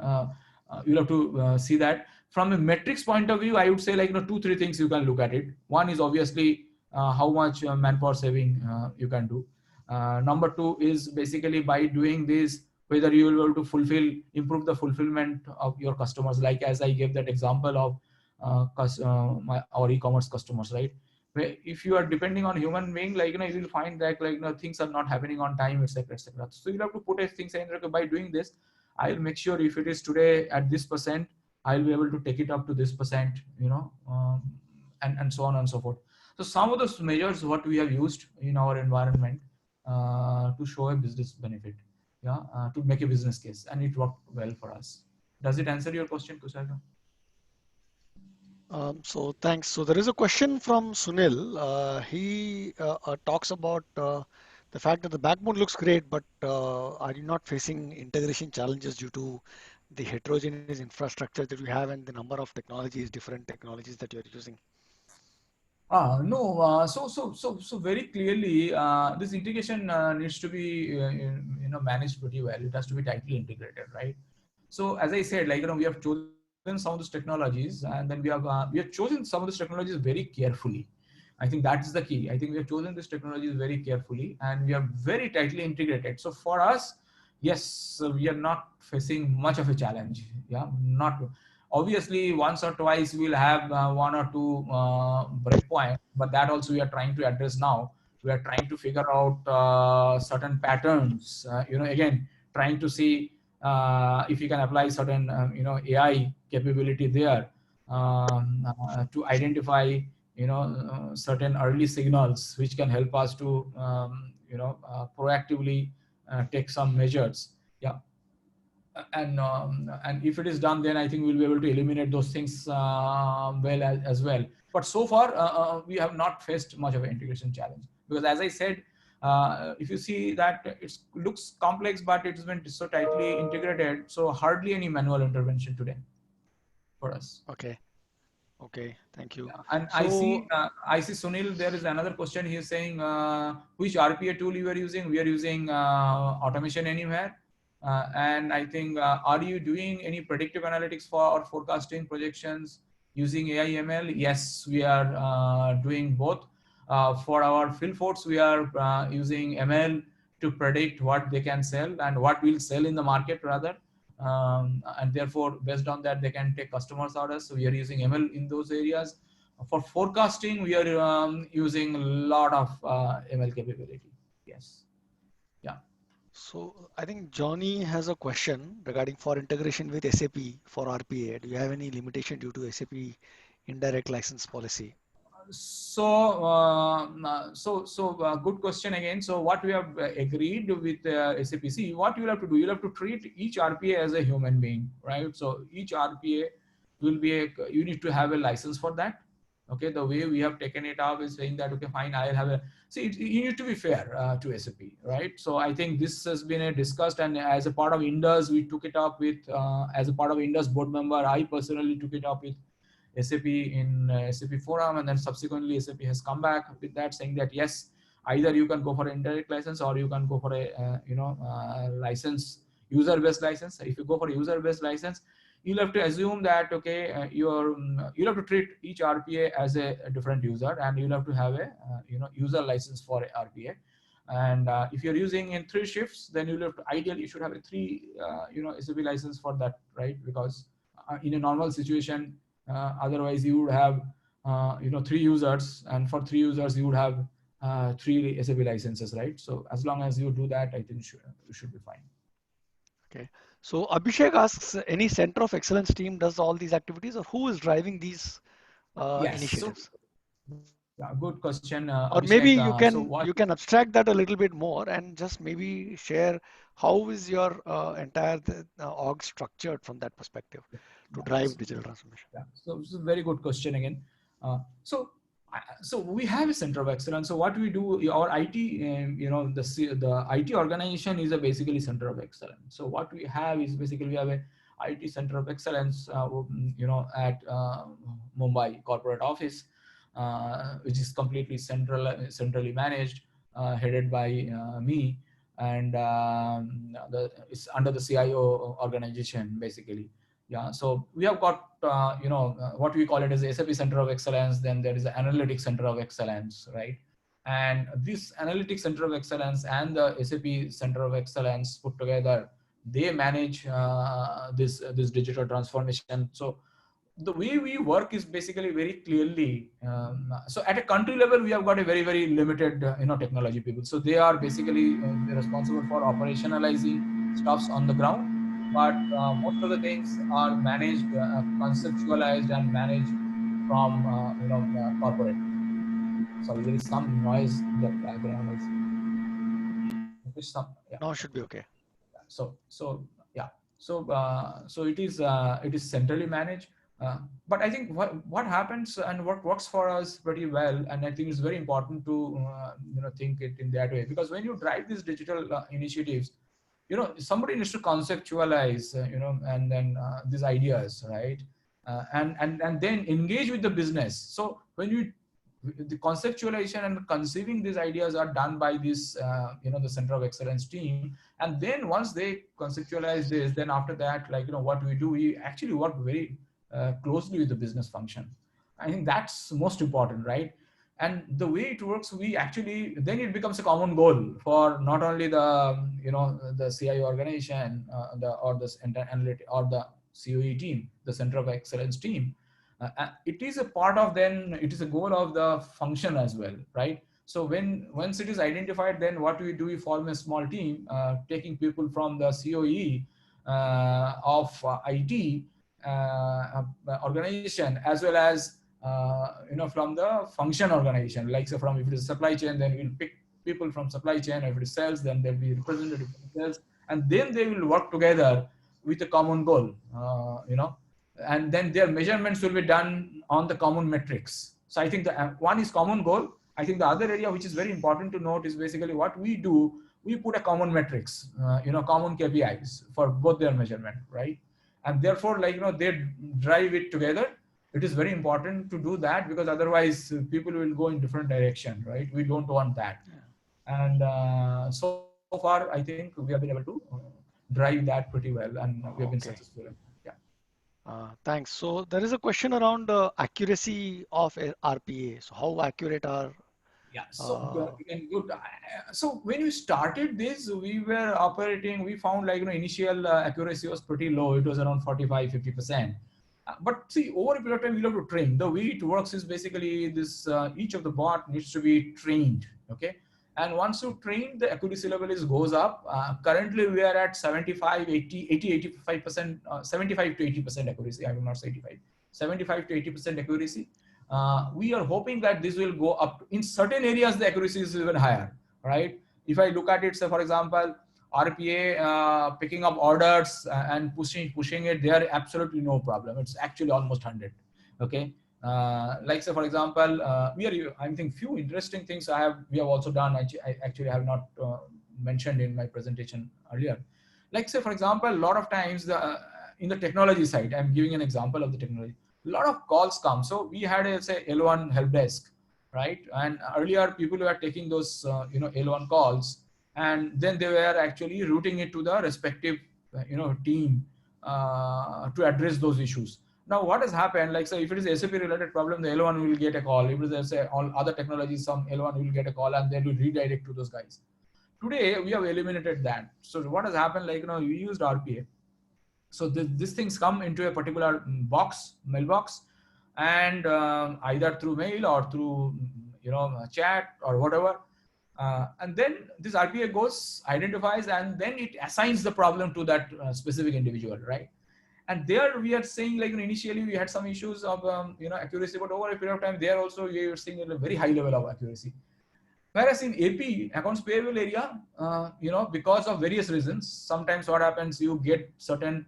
A: you'll have to see that from a metrics point of view. I would say, like, 2-3 things you can look at it. One is obviously how much manpower saving you can do. Number 2 is basically by doing this, whether you will be able to improve the fulfillment of your customers. Like, as I gave that example of our e-commerce customers, right? Where if you are depending on human being, like, you will find that, like, things are not happening on time, etc., etc. So you have to put a thing saying, okay, by doing this, I'll make sure if it is today at this percent, I'll be able to take it up to this percent, and so on and so forth. So some of those measures what we have used in our environment to show a business benefit, to make a business case, and it worked well for us. Does it answer your question, Kushagra?
B: So thanks. So there is a question from Sunil. He talks about the fact that the backbone looks great, but are you not facing integration challenges due to the heterogeneous infrastructure that you have and the number of technologies, different technologies that you're using?
A: No. So very clearly, this integration needs to be managed pretty well. It has to be tightly integrated, right? So as I said, like, we have chosen some of those technologies, and then we have chosen some of those technologies very carefully. I think that's the key. I think we have chosen these technologies very carefully, and we are very tightly integrated. So for us, yes, we are not facing much of a challenge. Yeah, not. Obviously, once or twice we'll have 1 or 2 breakpoints, but that also we are trying to address now. We are trying to figure out certain patterns. Again, trying to see if you can apply certain AI capability there, to identify certain early signals which can help us to proactively take some measures. Yeah. And if it is done, then I think we'll be able to eliminate those things well as well. But so far, we have not faced much of an integration challenge, because as I said, if you see that it looks complex, but it's been so tightly integrated, so hardly any manual intervention today for us.
B: Okay, thank you.
A: Yeah. And
B: So,
A: I see Sunil, there is another question. He is saying, which RPA tool you are using? We are using Automation Anywhere. And I think, are you doing any predictive analytics for forecasting projections using AI ML? Yes, we are doing both. For our field force, we are using ML to predict what they can sell and what will sell in the market rather. And therefore, based on that, they can take customers orders. So we are using ML in those areas. For forecasting, we are using a lot of ML capability. Yes. Yeah.
B: so I think Johnny has a question regarding for integration with SAP for RPA. Do you have any limitation due to SAP indirect license policy?
A: Good question again. So what we have agreed with SAPC, what you'll have to do, you'll have to treat each RPA as a human being, right? So each RPA will be you need to have a license for that. Okay, the way we have taken it up is saying that, okay, fine, I'll have a, see, you need to be fair to SAP, right? So I think this has been discussed, and as a part of Indus, we took it up with, as a part of Indus board member, I personally took it up with SAP in SAP forum, and then subsequently SAP has come back with that, saying that yes, either you can go for an indirect license or you can go for a license, user-based license. If you go for a user-based license, you'll have to assume that, okay, you'll have to treat each RPA as a different user, and you'll have to have a user license for a RPA. And if you're using in 3 shifts, then you'll have to, ideally you should have a 3 SAP license for that, right? Because in a normal situation, otherwise you would have 3 users, and for 3 users you would have 3 SAP licenses, right? So as long as you do that, I think you should be fine.
B: Okay. So Abhishek asks, any center of excellence team does all these activities, or who is driving these
A: Yes. So,
B: initiatives?
A: yeah, good question,
B: Or maybe
A: Abhishek. So what?
B: you can abstract that a little bit more and just maybe share how is your entire org structured from that perspective to
A: Yeah.
B: drive digital transformation.
A: Yeah. So this is a very good question again. So we have a center of excellence. So what we do, our IT, the IT organization is a basically center of excellence. So what we have is basically we have a IT center of excellence, at Mumbai corporate office, which is completely centrally managed, headed by me, and it's under the CIO organization basically. Yeah, so we have got what we call it as the SAP Center of Excellence. Then there is the Analytics Center of Excellence, right? And this Analytics Center of Excellence and the SAP Center of Excellence put together, they manage this digital transformation. So the way we work is basically very clearly. So at a country level, we have got a very limited technology people. So they are basically responsible for operationalizing stuffs on the ground, but most of the things are managed, conceptualized, and managed from corporate. Sorry, there is some noise in the background. Yeah.
B: Now should be okay.
A: So yeah. So it is centrally managed. But I think what happens and what works for us pretty well, and I think it's very important to think it in that way, because when you drive these digital initiatives, somebody needs to conceptualize, and then these ideas, right? And then engage with the business. So when you the conceptualization and conceiving these ideas are done by this the center of excellence team, and then once they conceptualize this, then after that, what we do, we actually work very closely with the business function. I think that's most important, right? And the way it works, we actually, then it becomes a common goal for not only the CIO organization, or the analytic or the COE team, the center of excellence team. It is a part of, then it is a goal of the function as well, right? So once it is identified, then what we do, we form a small team, taking people from the COE of IT organization, as well as from the function organization. Like, so from, if it is supply chain, then we'll pick people from supply chain. If it is sales, then they'll be representative from sales, and then they will work together with a common goal, and then their measurements will be done on the common metrics. So I think the one is common goal. I think the other area which is very important to note is basically what we do, we put a common metrics, common KPIs for both their measurement, right? And therefore, they drive it together. It is very important to do that, because otherwise people will go in different direction, right? We don't want that. And so far, I think we have been able to drive that pretty well, and we have been successful.
B: Thanks. So there is a question around accuracy of RPA. So how accurate are?
A: Yeah. So again, good. So when we started this, we were operating. We found initial accuracy was pretty low. It was around 45-50%. But see, over a period of time, we have to train. The way it works is basically this: each of the bot needs to be trained. Okay. And once you train, the accuracy level goes up. Currently, we are at 75, 80, 85%, 75 to 80% accuracy. I will not say 85, 75 to 80% accuracy. We are hoping that this will go up. In certain areas, the accuracy is even higher, right? If I look at it, say for example, RPA picking up orders and pushing it, there absolutely no problem. It's actually almost 100. Okay. Like, say for example, I think few interesting things we have also done. I actually have not mentioned in my presentation earlier. Like, say for example, a lot of times in the technology side, I'm giving an example of the technology. A lot of calls come. So we had a, say, L1 help desk, right? And earlier people were taking those L1 calls, and then they were actually routing it to the respective team to address those issues. Now, what has happened, like, so if it is SAP related problem, the L1 will get a call. If it is, say, all other technologies, some L1 will get a call and then will redirect to those guys. Today, we have eliminated that. So what has happened, like, we used RPA. So these things come into a particular mailbox, and either through mail or through, chat or whatever. And then this RPA goes, identifies, and then it assigns the problem to that specific individual, right? And there we are saying, like, initially we had some issues of accuracy, but over a period of time there also we are seeing a very high level of accuracy. Whereas in AP, accounts payable area, because of various reasons, sometimes what happens, you get certain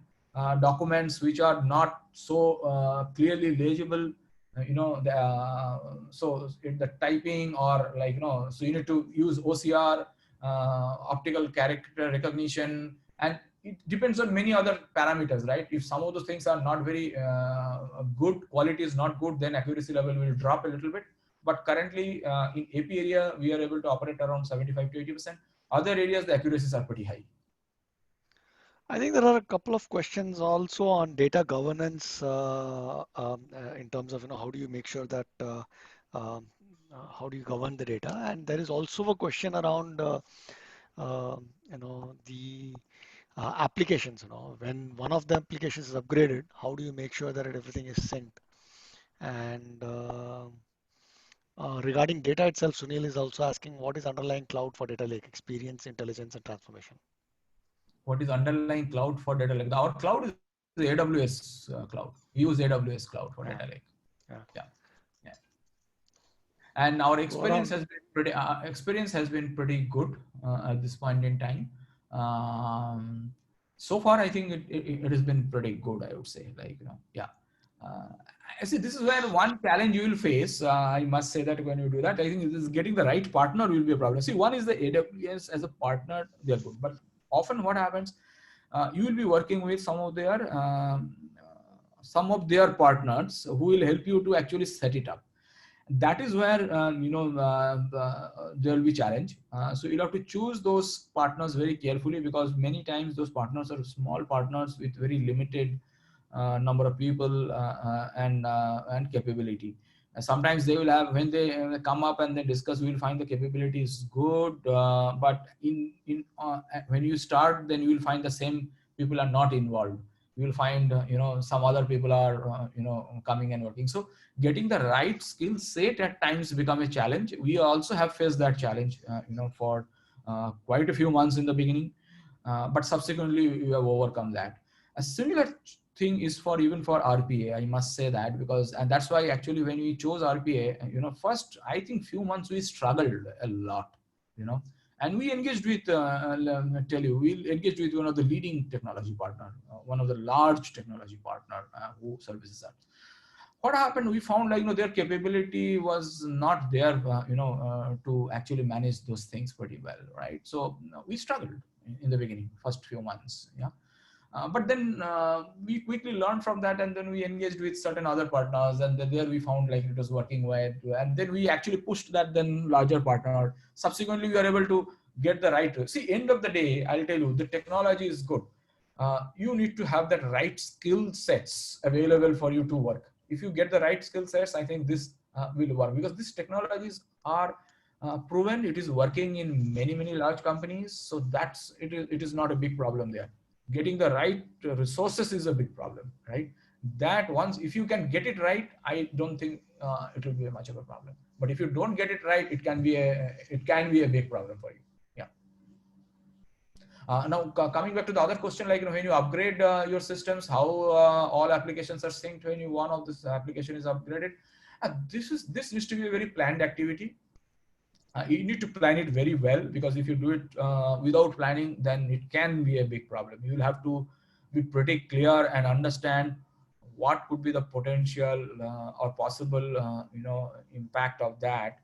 A: documents which are not so clearly legible, so in the typing or, like, so you need to use OCR, optical character recognition, and it depends on many other parameters, right? If some of those things are not very good, quality is not good, then accuracy level will drop a little bit. But currently in AP area, we are able to operate around 75 to 80%. Other areas, the accuracies are pretty high.
B: I think there are a couple of questions also on data governance in terms of, how do you make sure that how do you govern the data? And there is also a question around the applications. When one of the applications is upgraded, how do you make sure that everything is synced? And regarding data itself, Sunil is also asking, what is underlying cloud for data lake experience, intelligence, and transformation?
A: What is underlying cloud for data lake? Our cloud is AWS cloud. We use AWS cloud for data lake. Yeah. And our experience has been pretty good at this point in time. So far, I think it has been pretty good, I would say. I see, this is where one challenge you will face. I must say that when you do that, I think it is getting the right partner will be a problem. See, one is the AWS as a partner, they're good. But often what happens, you will be working with some of their partners who will help you to actually set it up. That is where there will be challenge. So you'll have to choose those partners very carefully, because many times those partners are small partners with very limited number of people and capability. Sometimes they will have, when they come up and they discuss, we will find the capability is good, but when you start, then you will find the same people are not involved. You will find some other people are coming and working. So getting the right skill set at times become a challenge. We also have faced that challenge for quite a few months in the beginning, but subsequently we have overcome that. A similar thing is even for RPA, I must say that, and that's why actually when we chose RPA, first I think few months we struggled a lot, and we engaged with, we engaged with one of the leading technology partner, one of the large technology partner who services us. What happened? We found, like, their capability was not there, to actually manage those things pretty well, right? So we struggled in the beginning, first few months, yeah. But then we quickly learned from that, and then we engaged with certain other partners, and then there we found, like, it was working well, and then we actually pushed that then larger partner. Subsequently, we are able to get the right. See, end of the day, I'll tell you, the technology is good. You need to have that right skill sets available for you to work. If you get the right skill sets, I think this will work, because these technologies are proven. It is working in many large companies, so it is not a big problem there. Getting the right resources is a big problem, right? That once, if you can get it right, I don't think it will be much of a problem. But if you don't get it right, it can be a big problem for you. Yeah. Now coming back to the other question, like, when you upgrade your systems, how all applications are synced when one of this application is upgraded. This needs to be a very planned activity. You need to plan it very well, because if you do it without planning, then it can be a big problem. You will have to be pretty clear and understand what could be the potential or possible impact of that,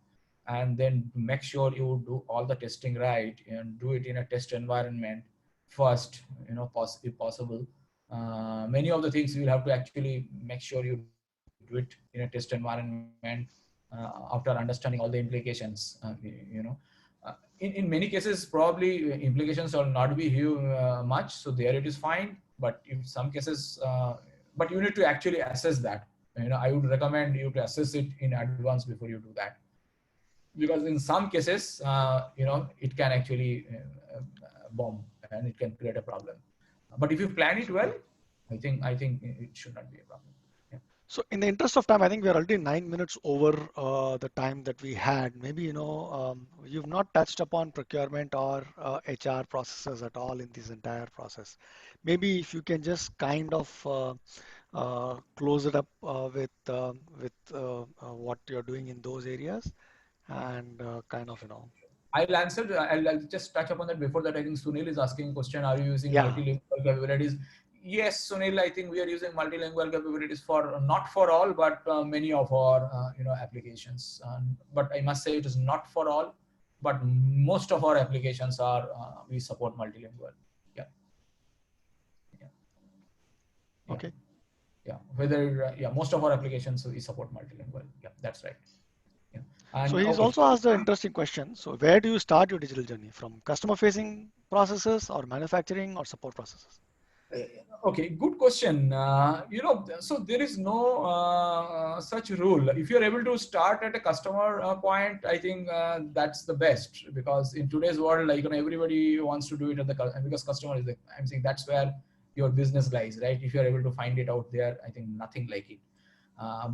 A: and then make sure you do all the testing right and do it in a test environment first, if possible. Many of the things you will have to actually make sure you do it in a test environment after understanding all the implications. In many cases, probably implications will not be huge much, so there it is fine. But in some cases, but you need to actually assess that. I would recommend you to assess it in advance before you do that, because in some cases, it can actually bomb and it can create a problem. But if you plan it well,
B: Super.
A: I think it should not be a problem. Yeah.
B: So in the interest of time, I think we are already 9 minutes over the time that we had. Maybe, you've not touched upon procurement or HR processes at all in this entire process. Maybe if you can just kind of close it up with what you're doing in those areas and kind of,
A: I'll answer. I'll just touch upon that. Before that, I think Sunil is asking a question: are you using
B: yeah.
A: multilingual capabilities? Yes, Sunil. I think we are using multilingual capabilities for not for all, but many of our applications. But I must say it is not for all, but most of our applications are we support multilingual. Yeah. Yeah. Yeah.
B: Okay.
A: Yeah. Whether most of our applications we support multilingual. Yeah, that's right. Yeah.
B: So
A: And
B: he's
A: okay.
B: also asked an interesting question. So where do you start your digital journey? From customer facing processes or manufacturing or support processes?
A: Okay, good question. So there is no such rule. If you're able to start at a customer point, I think that's the best, because in today's world, everybody wants to do it at because customer is the. I'm saying that's where your business lies, right? If you're able to find it out there, I think nothing like it.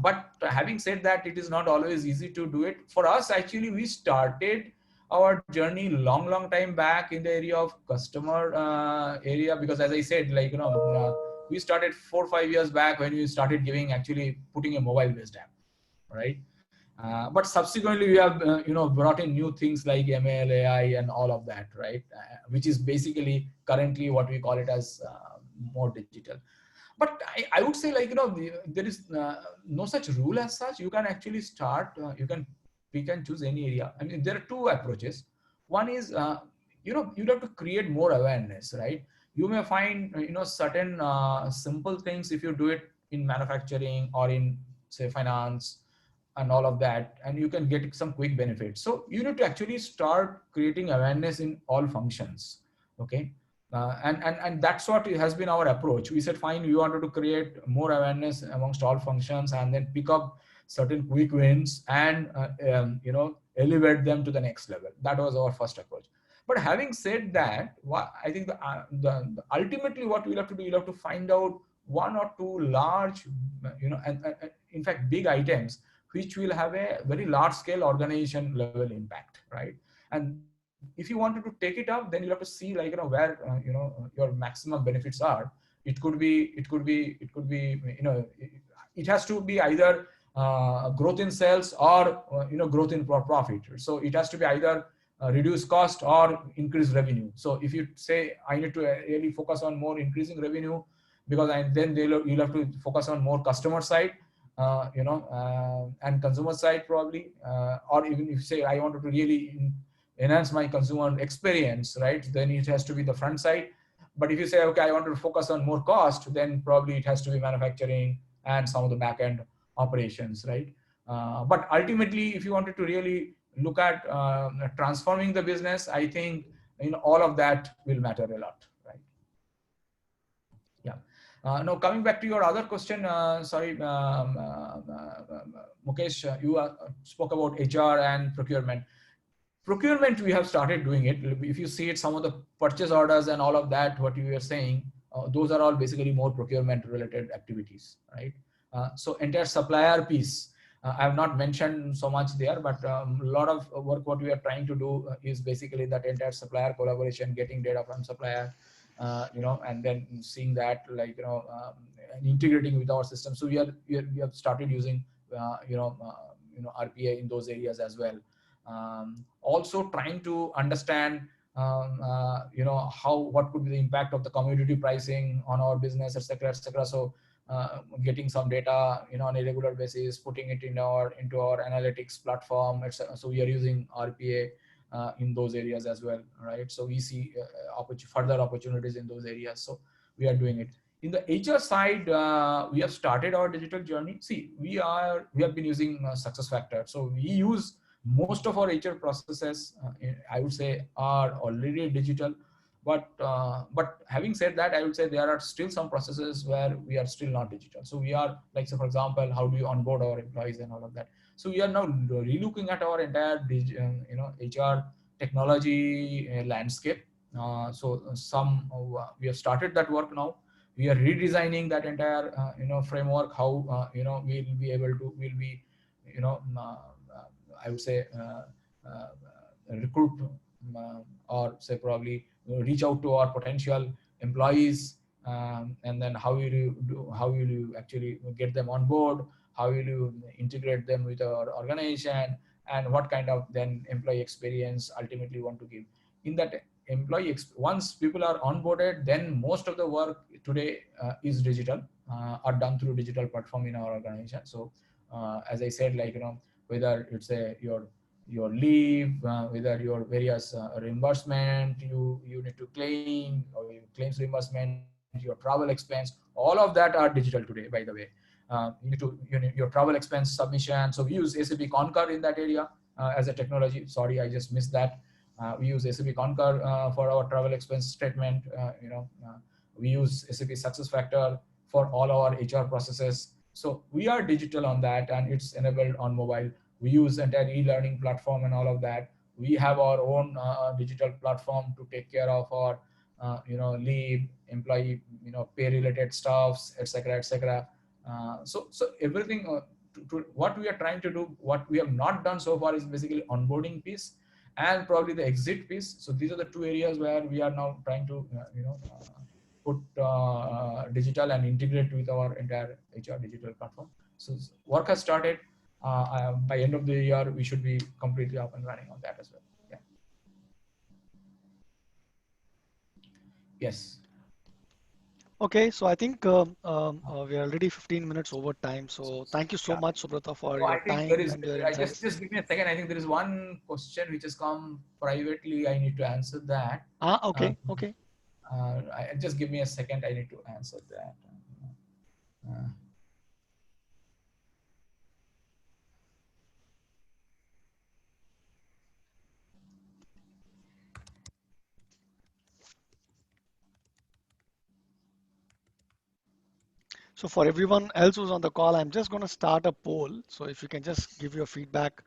A: But having said that, it is not always easy to do it. For us, actually, we started our journey long time back in the area of customer area, because as I said, we started 4 or 5 years back when we started actually putting a mobile based app, right? But subsequently we have brought in new things like ML, AI, and all of that, right? Which is basically currently what we call it as more digital. But I would say, there is no such rule as such. You can actually start. We can choose any area. I mean, there are two approaches. One is you have to create more awareness, right? You may find certain simple things if you do it in manufacturing or in, say, finance and all of that, and you can get some quick benefits. So you need to actually start creating awareness in all functions. Okay. And that's what has been our approach. We said, fine, we wanted to create more awareness amongst all functions, and then pick up certain quick wins and elevate them to the next level. That was our first approach. But having said that, I think the ultimately what we'll have to do, you'll have to find out one or two large, and in fact big items which will have a very large scale organization level impact, right? And if you wanted to take it up, then you'll have to see where your maximum benefits are. It has to be either growth in sales or growth in profit. So it has to be either reduce cost or increase revenue. So if you say I need to really focus on more increasing revenue, because then you'll have to focus on more customer side, and consumer side probably, or even if you say I wanted to really enhance my consumer experience, right? Then it has to be the front side. But if you say, okay, I want to focus on more cost, then probably it has to be manufacturing and some of the back end operations, right? But ultimately, if you wanted to really look at transforming the business, I think all of that will matter a lot, right? Yeah. Now coming back to your other question, sorry, Mukesh, you spoke about HR and procurement. Procurement, we have started doing it. If you see it, some of the purchase orders and all of that, what you were saying, those are all basically more procurement related activities, right? So entire supplier piece, I have not mentioned so much there, but a lot of work what we are trying to do is basically that entire supplier collaboration, getting data from supplier, and then seeing that and integrating with our system. So we have started using RPA in those areas as well. Also trying to understand what could be the impact of the commodity pricing on our business, etc., etc. So getting some data on a regular basis, putting it into our analytics platform, etc. So we are using RPA in those areas as well, right? So we see further opportunities in those areas. So we are doing it. In the HR side, we have started our digital journey. See, we have been using SuccessFactors. So we use most of our HR processes, I would say, are already digital. But having said that, I would say there are still some processes where we are still not digital. So we are like, so for example, how do you onboard our employees and all of that. So we are now relooking at our entire HR technology landscape. So some we have started that work now. We are redesigning that entire framework. How we'll be able to, we'll be I would say recruit or say probably reach out to our potential employees, and then how will you do, how will you actually get them on board, how will you integrate them with our organization, and what kind of then employee experience ultimately you want to give in that once people are onboarded, then most of the work today is digital, are done through digital platform in our organization. So as I said, like whether it's your leave, whether your various reimbursement you need to claim, or your claims reimbursement, your travel expense, all of that are digital today, by the way. Your travel expense submission. So we use SAP Concur in that area as a technology. Sorry, I just missed that. We use SAP Concur for our travel expense statement. We use SAP SuccessFactor for all our HR processes. So we are digital on that, and it's enabled on mobile. We use entire e-learning platform and all of that. We have our own digital platform to take care of our leave, employee pay related stuffs, etc., etc. So everything what we are trying to do, what we have not done so far is basically onboarding piece and probably the exit piece. So these are the two areas where we are now trying to put digital and integrate with our entire HR digital platform. So work has started. By end of the year, we should be completely up and running on that as well. Yeah. Yes.
B: Okay, so I think we are already 15 minutes over time. So thank you so
A: Yeah.
B: much, Subrata, for
A: So
B: your
A: I think there
B: time
A: is.
B: and your
A: I just
B: insights.
A: give me a second. I think there is one question which has come privately. I need to answer that.
B: Ah,
A: Uh,
B: okay, okay.
A: just give me a second. I need to answer that. Uh,
B: So for everyone else who's on the call, I'm just going to start a poll. So if you can just give your feedback,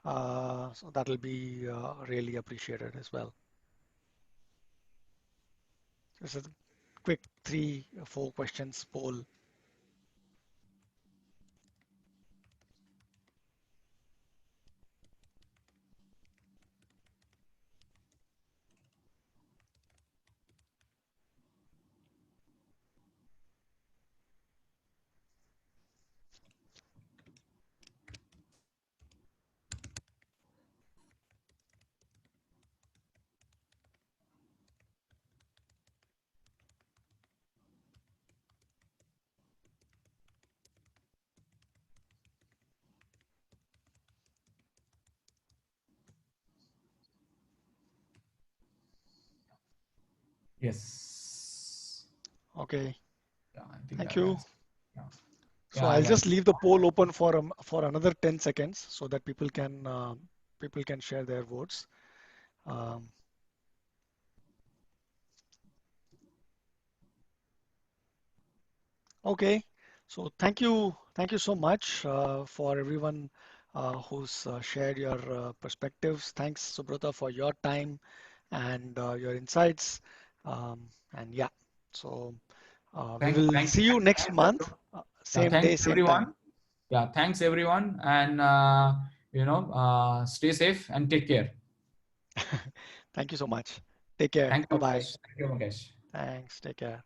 B: so that'll be really appreciated as well. Just a quick 3 or 4 questions poll.
A: yes.
B: Okay,
A: Yeah, I think
B: thank
A: I've
B: you.
A: answered. Yeah.
B: So
A: Yeah,
B: I'll
A: yeah.
B: just leave the poll open for another 10 seconds so that people can share their votes. Um, okay, so thank you so much for everyone who's shared your perspectives. Thanks, Subrata, for your time and your insights. And yeah, so we will see you next
A: Thanks,
B: month,
A: yeah,
B: same
A: thanks
B: day, same time.
A: everyone. Yeah, thanks everyone, and stay safe and take care.
B: Thank you so much. Take care.
A: Thank you,
B: Bye bye.
A: Mukesh. Thank you, Mukesh.
B: Thanks. Take care.